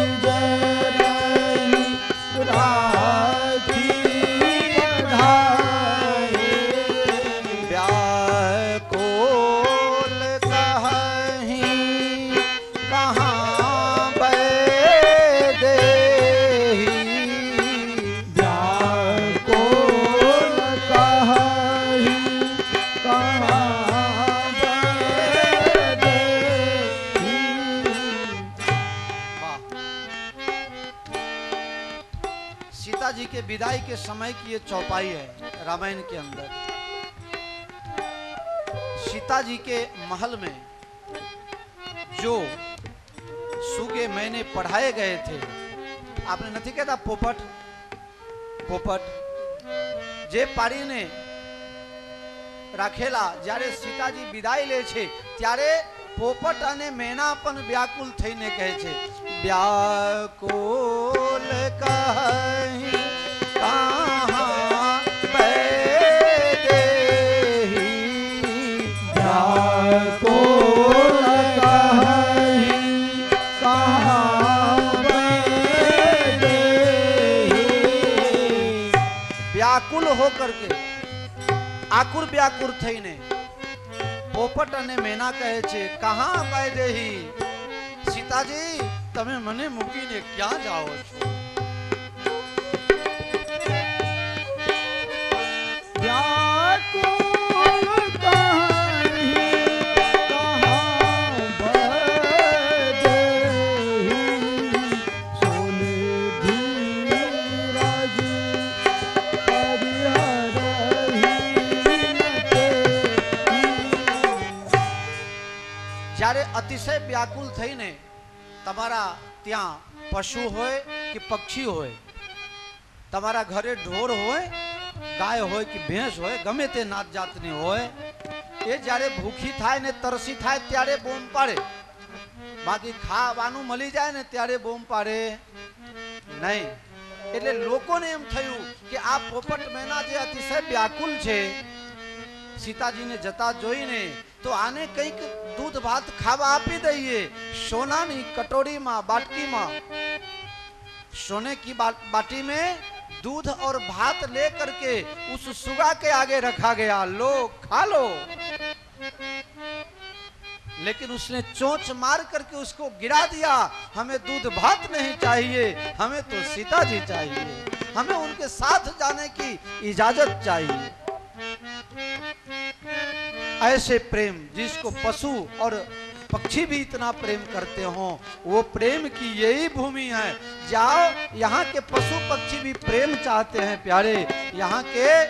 पिंजरनि राखी पढ़ाए, व्याकुल कहीं कहाँ बैदेही, व्याकुल कहीं कहाँ बैदेही। सीता जी के विदाई के समय की ये चौपाई है रामायण के अंदर। सीता जी के महल में जो सुगे मैंने पढ़ाए गए थे, आपने नहीं कहता पोपट पोपट जे पाड़ी ने રાખેલા જ્યારે સીતાજી વિદાય લે છે ત્યારે પોપટ અને મેના પણ વ્યાકુલ થઈને કહે છે, વ્યાકુલ કહી કહાં बैदेही, व्याकुल कहीं कहाँ बैदेही। व्याकुल होकर के आकुर व्याकुर થઈને પોપટ અને મેના કહે છે, કહાં बैदेही, सीताजी તમે મને મૂકીને ક્યાં જાઓ છો? व्याकुल कहीं कहाँ बैदेही, सोने धीरज परिहरही જ્યારે અતિશય વ્યાકુલ થઈને તમારા ત્યાં પશુ હોય કે પક્ષી હોય, તમારા ઘરે ઢોર હોય, ગાય હોય કે ભેંસ હોય, ગમે તે નાત જાતની હોય, એ જ્યારે ભૂખી થાય ને તરસી થાય ત્યારે બૂમ પાડે, બાકી ખાવાનું મળી જાય ને ત્યારે બૂમ પાડે નહીં। એટલે લોકોને એમ થયું કે આ પોપટ મેના જે અતિશય વ્યાકુલ છે सीताजीने जता जोईने तो आने कईक दूध भात खावा आपी दईए। सोनानी कटोरी में बाटकी में, सोने की बाटी में दूध और भात ले करके उस सुगा के आगे रखा गया, लो खा लो। लेकिन उसने चोंच मार करके उसको गिरा दिया, हमें दूध भात नहीं चाहिए, हमें तो सीता जी चाहिए, हमें उनके साथ जाने की इजाजत चाहिए। ऐसे प्रेम जिसको पशु और पक्षी भी इतना प्रेम करते हो, वो प्रेम की यही भूमि है। जाओ, यहाँ के पशु पक्षी भी प्रेम चाहते हैं प्यारे, यहाँ के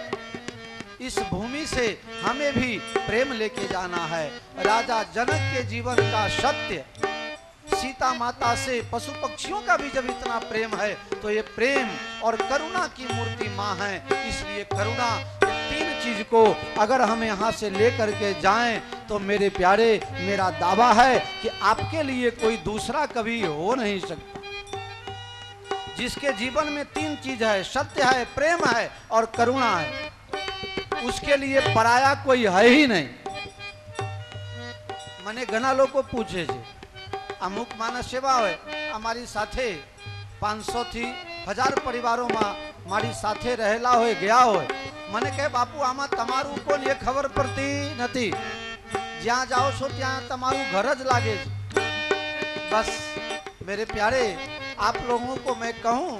इस भूमि से हमें भी प्रेम लेके जाना है। राजा जनक के जीवन का सत्य, सीता माता से पशु पक्षियों का भी जब इतना प्रेम है तो ये प्रेम और करुणा की मूर्ति माँ है। इसलिए करुणा, तीन चीज को अगर हम यहाँ से लेकर के जाएं तो मेरे प्यारे, मेरा दावा है कि आपके लिए कोई दूसरा कभी हो नहीं सकता। जिसके जीवन में तीन चीज है, सत्य है, प्रेम है और करुणा है, उसके लिए पराया कोई है ही नहीं। मैंने घना लोग को पूछे छे, अमुक मानस सेवा होय, અમારી સાથે 500 થી 1000 પરિવારોમાં મારી સાથે રહેલા હોય ગયા હોય મને કહે બાપુ આમાં તમારું કોણ એ ખબર પડતી નથી જ્યાં જાઓ છો ત્યાં તમારું ઘર જ લાગે છે बस मेरे प्यारे आप लोगों को मैं कहूँ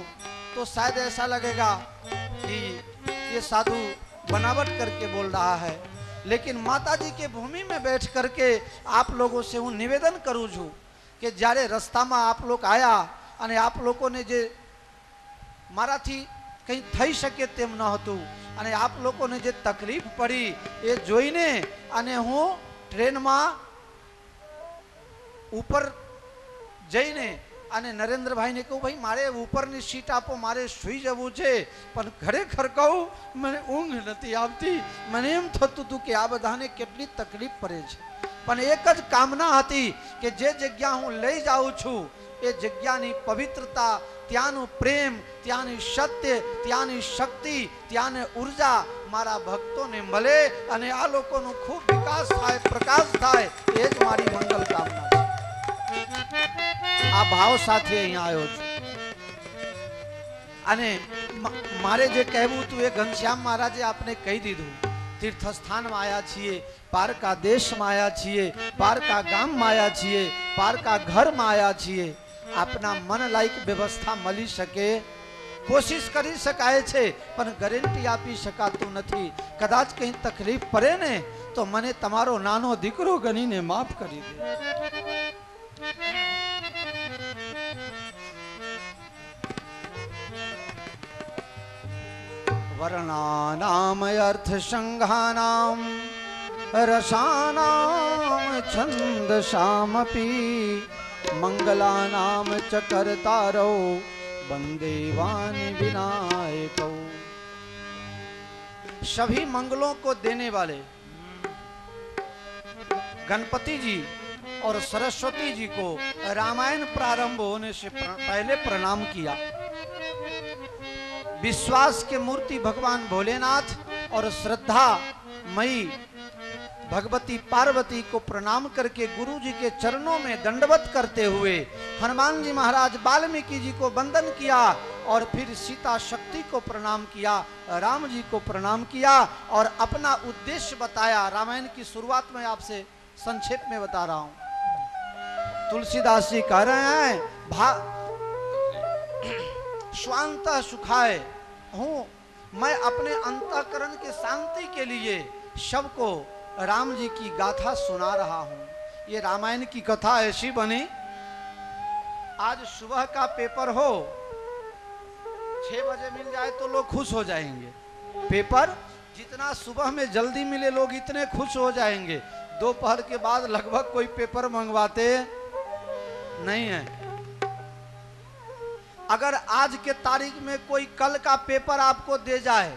तो शायद ऐसा लगेगा कि ये साधु बनावट करके बोल रहा है लेकिन माता जी के भूमि में बैठ करके आप लोगों से हूँ निवेदन करूँ छूँ कि જ્યારે રસ્તામાં आप लोग आया અને आप લોકોને જે મારાથી કંઈ થઈ શકે તેમ ન હતું અને आप લોકોને જે તકલીફ પડી એ જોઈને અને હું ટ્રેનમાં ઉપર જઈને અને નરેન્દ્રભાઈને કહું ભાઈ મારે ઉપરની સીટ આપો મારે સૂઈ જવું છે પણ ખરેખર કહું મને ઊંઘ નથી આવતી મને એમ થતું હતું કે આ બધાને કેટલી તકલીફ પડે છે પણ એક જ કામના હતી કે જે જગ્યા હું લઈ જાઉં છું એ જગ્યાની પવિત્રતા ત્યાંનું પ્રેમ ત્યાંની સત્ય ત્યાંની શક્તિ ત્યાંની ઉર્જા મારા ભક્તોને મળે અને આ લોકોનો ખૂબ વિકાસ થાય પ્રકાશ થાય એ જ મારી મંગલ કામના છે આ ભાવ સાથે અહીંયા આવ્યો છું અને મારે જે કહેવું હતું એ ઘનશ્યામ મહારાજે આપને કહી દીધું तीर्थ स्थान में आया छे पारका देश में आया छे पारका गाम में आया छे पारका घर में आया छे अपना मन लायक व्यवस्था मળી શકે कोशिश करी शकाय छे पण गारंटी आपी शकातुं नथी कदाच कहीं तकलीफ पड़े ने तो मने तमारो नानो दीकरो गणीने माफ करी दे वर्णानाम अर्थ संघानाम रसानाम छंदसामपि मंगलानाम च कर्तारो वंदे वाणी विनायको। सभी मंगलों को देने वाले गणपति जी और सरस्वती जी को रामायण प्रारंभ होने से पहले प्रणाम किया। विश्वास के मूर्ति भगवान भोलेनाथ और श्रद्धा मई भगवती पार्वती को प्रणाम करके गुरु जी के चरणों में दंडवत करते हुए हनुमान जी महाराज वाल्मीकि जी को वंदन किया और फिर सीता शक्ति को प्रणाम किया, राम जी को प्रणाम किया और अपना उद्देश्य बताया। रामायण की शुरुआत में आपसे संक्षेप में बता रहा हूं। तुलसीदास जी कह रहे हैं स्वांत सुखाय हूँ मैं अपने अंतःकरण के शांति के लिए सबको राम जी की गाथा सुना रहा हूँ। ये रामायण की कथा ऐसी बनी आज सुबह का पेपर हो 6 बजे मिल जाए तो लोग खुश हो जाएंगे। पेपर जितना सुबह में जल्दी मिले लोग इतने खुश हो जाएंगे, दोपहर के बाद लगभग कोई पेपर मंगवाते नहीं है। अगर आज के तारीख में कोई कल का पेपर आपको दे जाए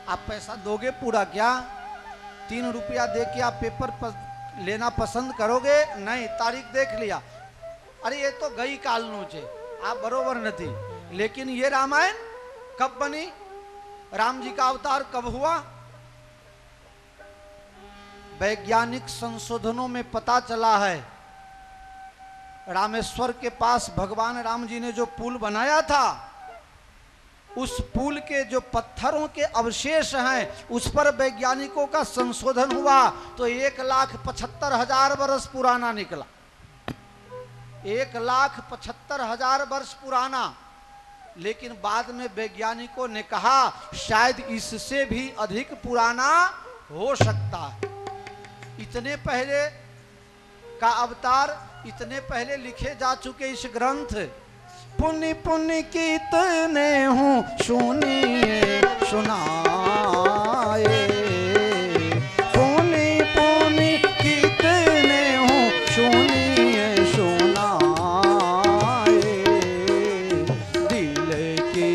आप पैसा दोगे पूरा क्या? 3 रुपया दे के आप पेपर लेना पसंद करोगे? नहीं, तारीख देख लिया, अरे ये तो गई कालनु छे, आप बरोबर नहीं। लेकिन ये रामायण कब बनी, राम जी का अवतार कब हुआ? वैज्ञानिक संशोधनों में पता चला है रामेश्वर के पास भगवान राम जी ने जो पुल बनाया था उस पुल के जो पत्थरों के अवशेष हैं उस पर वैज्ञानिकों का संशोधन हुआ तो 1,75,000 वर्ष पुराना निकला। 1,75,000 वर्ष पुराना। लेकिन बाद में वैज्ञानिकों ने कहा शायद इससे भी अधिक पुराना हो सकता है। इतने पहले का अवतार, इतने पहले लिखे जा चुके इस ग्रंथ। पुण्य पुण्य कितने हूँ सुनिए सुनाए, पुण्य पुण्य कितने हूँ सुनिए सुनाए, दिल की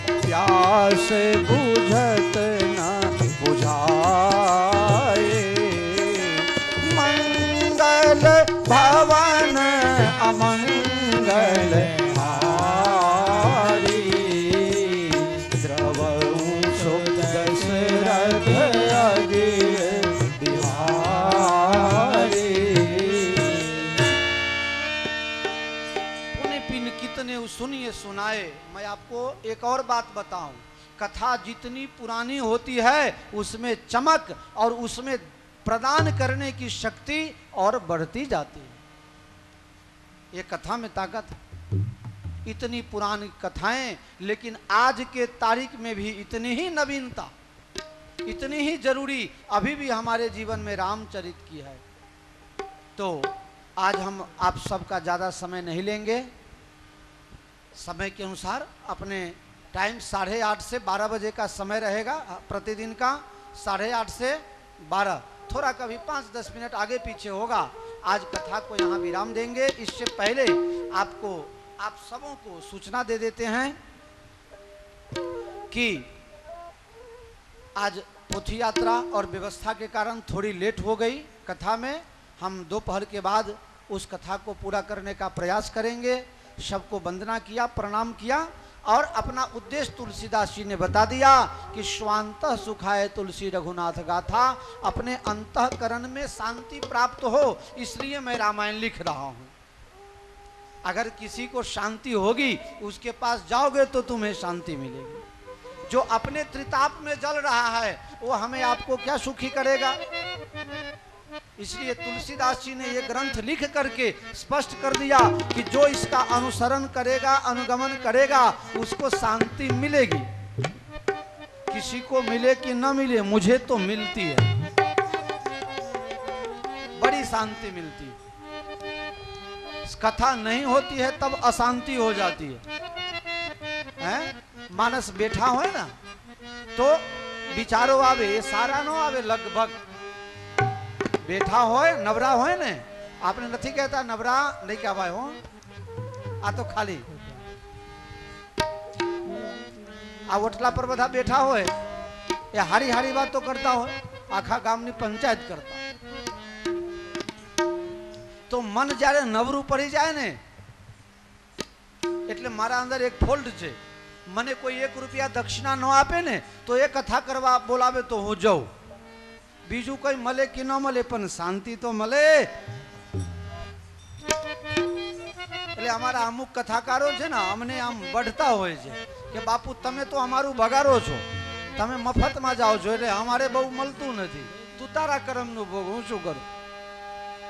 प्यास बुझत न बुझाए, मंगल भवन अमंगल हारी, द्रवऊं सुदस सुनिए सुनाए। मैं आपको एक और बात बताऊं, कथा जितनी पुरानी होती है उसमें चमक और उसमें प्रदान करने की शक्ति और बढ़ती जाती है। ये कथा में ताकत है। इतनी पुरानी कथाएं, लेकिन आज के तारीख में भी इतनी ही नवीनता, इतनी ही जरूरी अभी भी हमारे जीवन में रामचरित की है। तो आज हम आप सबका ज़्यादा समय नहीं लेंगे। समय के अनुसार अपने टाइम 8:30 से 12 बजे का समय रहेगा प्रतिदिन का, 8:30 से 12, थोड़ा कभी 5-10 मिनट आगे पीछे होगा। आज कथा को यहाँ विराम देंगे। इससे पहले आप सबों को सूचना दे देते हैं कि आज पोथी यात्रा और व्यवस्था के कारण थोड़ी लेट हो गई कथा में। हम दोपहर के बाद उस कथा को पूरा करने का प्रयास करेंगे। सबको वंदना किया, प्रणाम किया और अपना उद्देश्य तुलसीदास जी ने बता दिया कि स्वांतः सुखाय तुलसी रघुनाथ गाथा, अपने अंतःकरण में शांति प्राप्त हो, इसलिए मैं रामायण लिख रहा हूँ। अगर किसी को शांति होगी उसके पास जाओगे तो तुम्हें शांति मिलेगी। जो अपने त्रिताप में जल रहा है वो हमें आपको क्या सुखी करेगा। इसलिए तुलसीदास जी ने ये ग्रंथ लिख करके स्पष्ट कर दिया कि जो इसका अनुसरण करेगा, अनुगमन करेगा, उसको शांति मिलेगी। किसी को मिले कि न मिले, मुझे तो मिलती है, बड़ी शांति मिलती है। कथा नहीं होती है तब अशांति हो जाती है? मानस बैठा हो ना तो विचारो आवे, सारा नो आवे, लगभग बैठा होए, नवरा होए ने, आपने नहीं कहता नवरा नहीं कहवाय हो, आ तो खाली आ ओटला पर बधा बैठा होए, या हारी हारी बात तो करता हो, आखा गामनी पंचायत करता। तो मन जारे नवरू पड़ी जाए ने એટલે મારા અંદર એક ફોલ્ટ છે। મને કોઈ 1 રૂપિયા દક્ષિણા ન આપે ને તો એ કથા કરવા બોલાવે તો હું જાઉં, બીજું કોઈ મળે કે ન મળે પણ શાંતિ તો મળે। એટલે અમારા અમુક કથાકારો છે ને અમને આમ વઢતા હોય છે કે બાપુ તમે તો અમારું ભગારો છો, તમે મફતમાં જાઓ છો એટલે અમારે બહુ મળતું નથી, તું તારા કર્મનું ભોગ, હું શું કરું।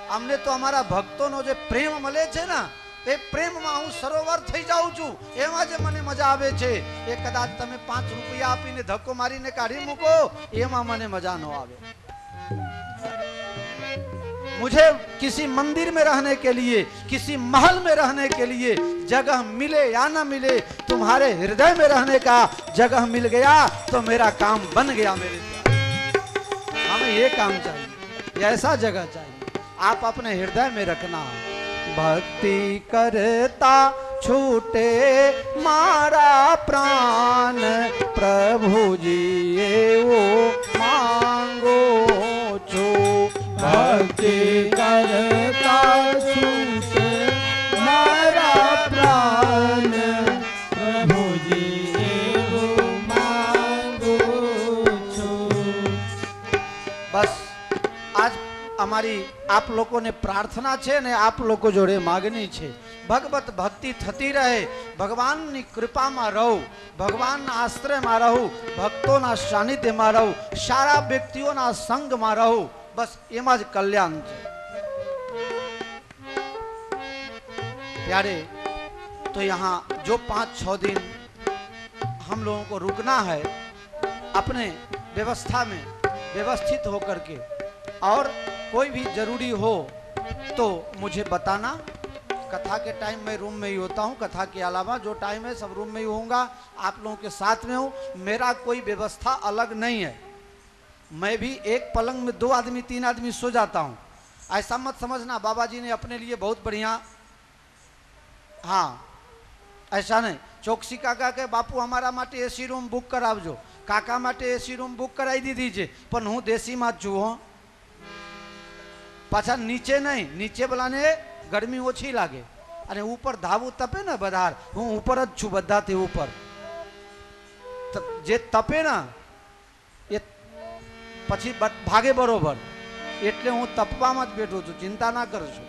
અમને તો અમારા ભક્તોનો જે પ્રેમ મળે છે ને એ પ્રેમમાં હું સરોવર થઈ જાઉં છું, એમાં જે મને મજા આવે છે। એ કદાચ તમે 5 રૂપિયા આપીને ધક્કો મારીને કાઢી મૂકો, એમાં મને મજા ન આવે। मुझे किसी मंदिर में रहने के लिए, किसी महल में रहने के लिए जगह मिले या ना मिले, तुम्हारे हृदय में रहने का जगह मिल गया तो मेरा काम बन गया। मेरे हमें ये काम चाहिए, ऐसा जगह चाहिए, आप अपने हृदय में रखना। भक्ति करता छूटे मारा प्राण, प्रभु जी वो मांगो छो। भक्ति करता छूटे मारा प्राण, प्रभु जी वो मांगो छो। बस आज અમારી આપ લોકોને પ્રાર્થના છે ને આપ લોકો જોડે માગણી છે, ભગવત ભક્તિ થતી રહે, ભગવાનની કૃપામાં રહું, ભગવાનના આશ્રયમાં રહું, ભક્તોના સાનિધ્યમાં રહું, સારા વ્યક્તિઓના સંગમાં રહું, बस एम ज कल्याण है। प्यारे, तो यहाँ जो 5-6 दिन हम लोगों को रुकना है, अपने व्यवस्था में व्यवस्थित होकर के, और कोई भी जरूरी हो तो मुझे बताना। कथा के टाइम में रूम में ही होता हूँ, कथा के अलावा जो टाइम है सब रूम में ही होऊंगा, आप लोगों के साथ में हूँ। मेरा कोई व्यवस्था अलग नहीं है, मैं भी एक पलंग में 2 आदमी 3 आदमी सो जाता हूँ, ऐसा मत समझना। बाबा जी ने अपने लिए बहुत बढ़िया, हाँ ऐसा नहीं। चौकसी काका के बापू हमारा माटे एसी रूम बुक करावजो, काका माटे एसी रूम बुक कराई दीधी छे, पण हूँ देशी में छु हो। पाछा नीचे नहीं, नीचे वालाने गर्मी ओછી लागे અને ઉપર ધાવું તપે ને બધાર, હું ઉપર જ છું બધાથી ઉપર। જે તપે ને એ પછી ભાગે બરોબર, એટલે હું તપવામાં જ બેઠો છું, ચિંતા ના કરશો।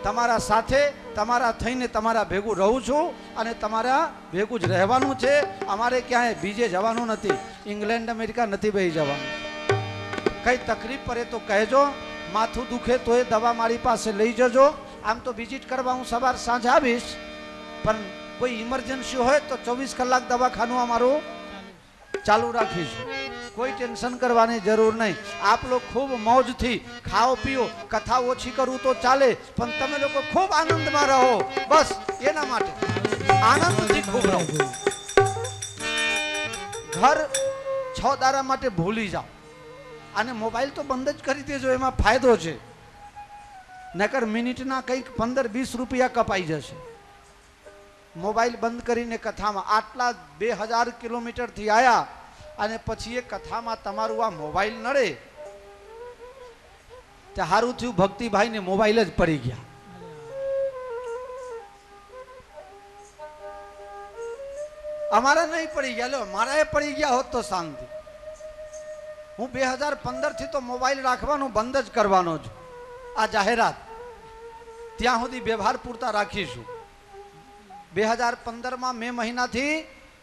તમારા સાથે તમારા થઈને તમારા ભેગું રહું છું અને તમારા ભેગું જ રહેવાનું છે. અમારે ક્યાંય બીજે જવાનું નથી. ઇંગ્લેન્ડ અમેરિકા નથી બેસી જવાનું. કઈ તકલીફ પડે તો કહેજો. માથું દુખે તો એ દવા મારી પાસે લઈ જજો. આમ તો વિઝિટ કરવા હું સવાર સાંજ આવીશ, પણ કોઈ ઇમરજન્સી હોય તો 24 કલાક દવાખાનું અમારું ચાલુ રાખીશું. કોઈ ટેન્શન કરવાની જરૂર નહીં. આપ લોકો ખૂબ મોજથી ખાઓ પીઓ. કથા ઓછી કરું તો ચાલે, પણ તમે લોકો ખૂબ આનંદમાં રહો. બસ એના માટે આનંદથી ખૂબ રહો. ઘર 6 દાડા માટે ભૂલી જાઓ અને મોબાઈલ તો બંધ જ કરી દેજો. એમાં ફાયદો છે. નકર મિનિટના કંઈક 15-20 રૂપિયા કપાઈ જશે. મોબાઈલ બંધ કરીને કથામાં આટલા 2000 કિલોમીટરથી આવ્યા અને પછી એ કથામાં તમારું આ મોબાઈલ નડે તે સારું થયું ભક્તિભાઈને મોબાઈલ જ પડી ગયા. અમારા નહીં પડી ગયા. લો મારા એ પડી ગયા હોત તો શાંતિ. હું 2015 થી તો મોબાઈલ રાખવાનું બંધ જ કરવાનો છું. આ જાહેરાત ત્યાં સુધી વ્યવહાર પૂરતા રાખીશું. 2015 મે મહિનાથી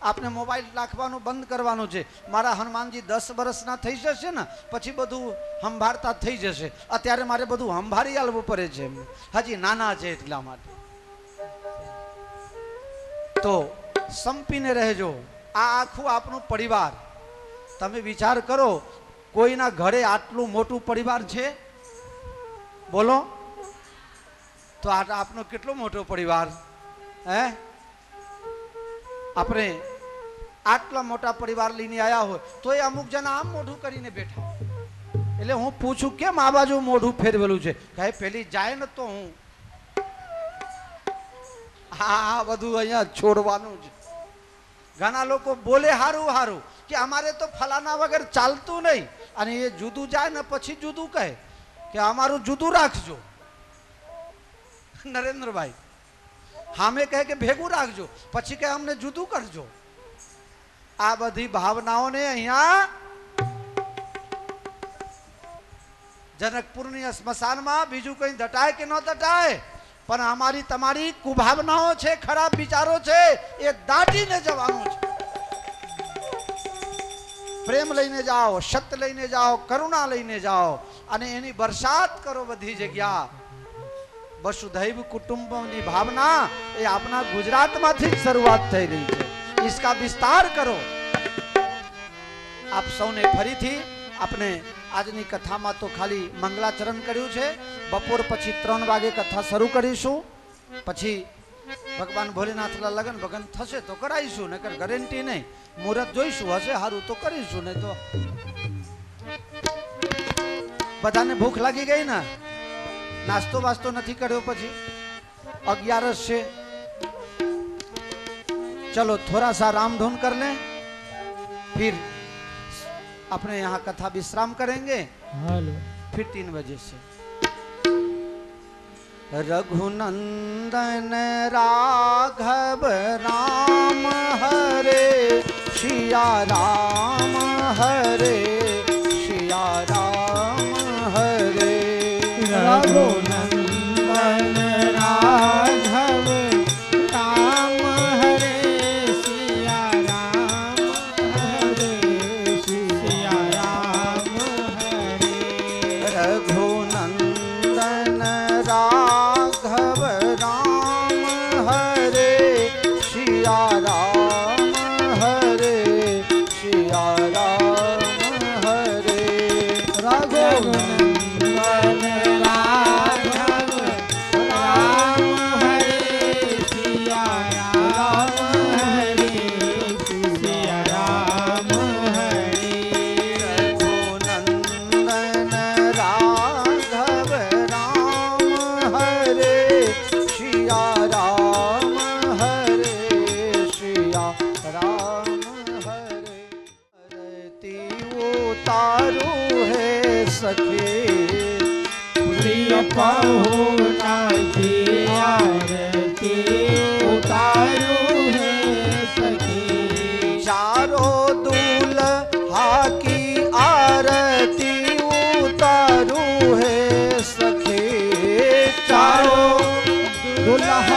આપને મોબાઈલ રાખવાનું બંધ કરવાનું છે. મારા હનુમાનજી 10 વર્ષના થઈ જશે ને પછી બધું સંભાળતા થઈ જશે. અત્યારે મારે બધું સંભાળી આલવું પડે છે. હજી નાના છે એટલા માટે. તો સંપીને રહેજો. આ આખું આપનું પરિવાર. તમે વિચાર કરો, કોઈના ઘરે આટલું મોટું પરિવાર છે? બોલો તો આપનો કેટલો મોટો પરિવાર હે? આપણે આટલા મોટા પરિવાર લઈને આવ્યા હોય તો એ અમુક જણા આમ મોઢું કરીને બેઠા. એટલે હું પૂછું કેમ આ બાજુ મોઢું ફેરવેલું છે? કહે પેલી જાય ને તો હું આ બધું અહીંયા છોડવાનું છે. ઘણા લોકો બોલે હારું હારું કે અમારે તો ફલાના વગર ચાલતું નહીં, અને એ જુદું જાય ને પછી જુદું કહે કે અમારું જુદું રાખજો. નરેન્દ્રભાઈ હામે કહે કે ભેગું રાખજો, પછી કહે અમને જુદું કરજો. આ બધી ભાવનાઓને અહીંયા જનકપુરની સ્મશાનમાં બીજું કઈ દટાય કે ન દટાય, પણ અમારી તમારી કુભાવનાઓ છે, ખરાબ વિચારો છે, એ દાટીને જવાનું છે. પ્રેમ લઈને જાઓ, સત્ય લઈને જાઓ, કરુણા લઈને જાઓ અને એની બરસાત કરો બધી જગ્યા. વસુધૈવ કુટુંબની ભાવના એ આપણા ગુજરાતમાંથી જ શરૂઆત થઈ રહી છે. इसका विस्तार करो. આપ સૌને ફરીથી આપણે આજની કથામાં તો ખાલી મંગલાચરણ કર્યું છે. બપોર પછી 3 વાગે કથા શરૂ કરીશું. પછી ભગવાન ભોલેનાથના લગ્ન ભગન થશે તો કરાવીશું, નકર ગેરંટી નહીં. મુહૂર્ત જોઈશું, હશે સારું તો કરીશું, નહીં તો બધાને ભૂખ લાગી ગઈ ને, નાસ્તો વાસ્તો નથી કર્યો, પછી 11 છે. चलो थोड़ा सा राम धुन कर लें, फिर अपने यहाँ कथा विश्राम करेंगे. फिर 3 बजे से. रघुनंदन राघव राम हरे सिया राम हरे सिया राम हरे. रघुनंदन राघव राम हरे सिया राम हरे सिया राम हरे. रघुनंदन राघव राम हरे सिया राम हरे सिया राम हरे. रघुनंदन राघव राम हरे सिया राम हरे सिया राम हरे. रघुनंदन राघव राम हरे सिया राम हरे सिया राम हरे. आरती उतारू है सखी प्रिय पहुना की आरती उतारू है सखी. चारों दूल्हा की आरती उतारू है सखी. चारों दुल्हा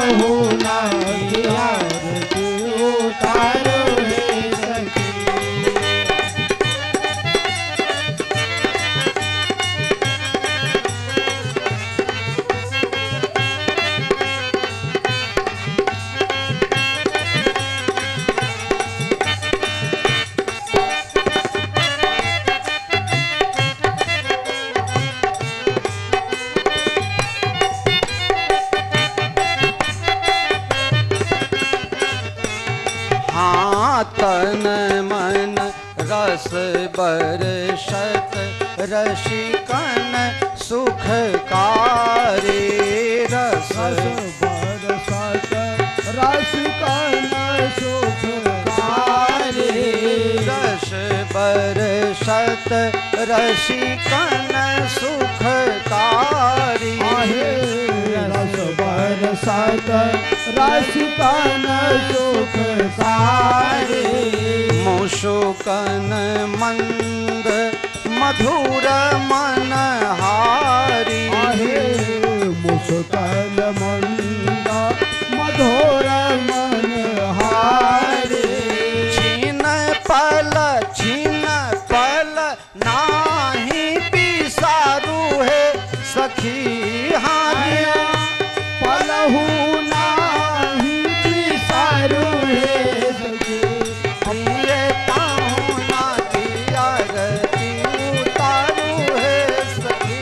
पहुना की आरती उतारो हे सखी। हाँ तन मन रस बरसत रसिकन सुखकारी रस बरसत रसिकन सुखकारी रस बरसत रसिकन सुखकारी रस बरसत रसिकन सुखकारी मुशुकन मंद मधुर मनहारी मुस्कन मंद मधुर मनहारी छीन पल नाही पिसारू है सखी हारी पलहू नाही पिसारू हे सखी। प्रिय पाहुना की आरती उतारू है सखी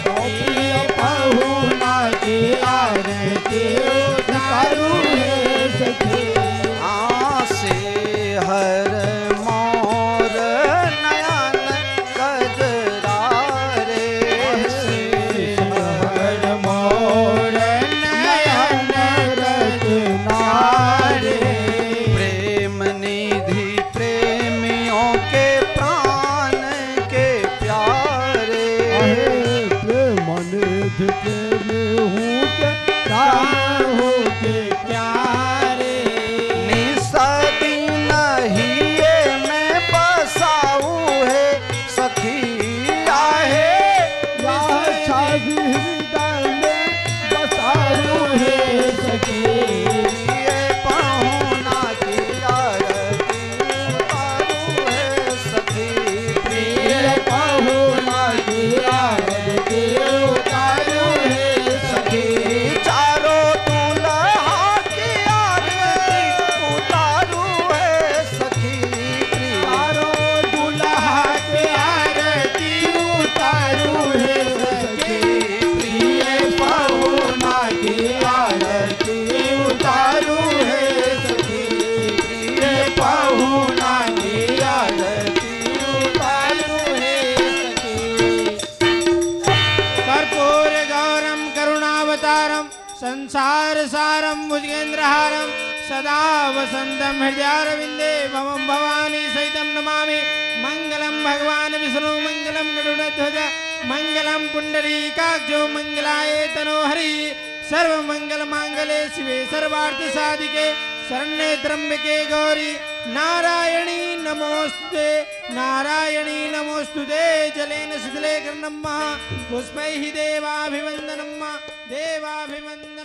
प्रिय पहुना की आरती उतारू हे सखी। आसे हर मोर नयन कजरारे से हर मोर नयन रचनारे प्रेम निधि प्रेमियों के प्राण के प्यारे प्रेम निधि प्रेम हूँ के प्राण हो के प्यारे निसदी नहिए में बसाऊ है सखी आहे यह छवि हृदय में बसारू है सखी। ये पाहुना की आरती उतारू है सखी प्रिय पहुना की आरती उतारू है सखी। चारों दुल्हा की आरती उतारू है सखी चारों दुल्हा के आरती उतारू है सखी। प्रिय पहुना की आरती उतारू है सखी। प्रिय पहुना की आरती उतारू है सखी। कर्पूर गौरम करुणावतारम संसार सारम भुजगेन्द्रहारम सदा वसंतम हृदयारविंदे भवम भवानी सहितम नमामि। मंगलम भगवान विष्णु मंगलम गरुड़ध्वज मंगलम पुंडरीकाक्षो मंगलाय तनोहरि सर्वमंगल मांगले शिवे सर्वार्थ साधिके शरण्ये त्र्यंबके गौरी नारायणी नमोस्तुते नारायणी नमोस्तुते। जलेन शिथिले कर्णम पुष्पैः देवाभिवन्दनम् देवाभिवन्दनम्।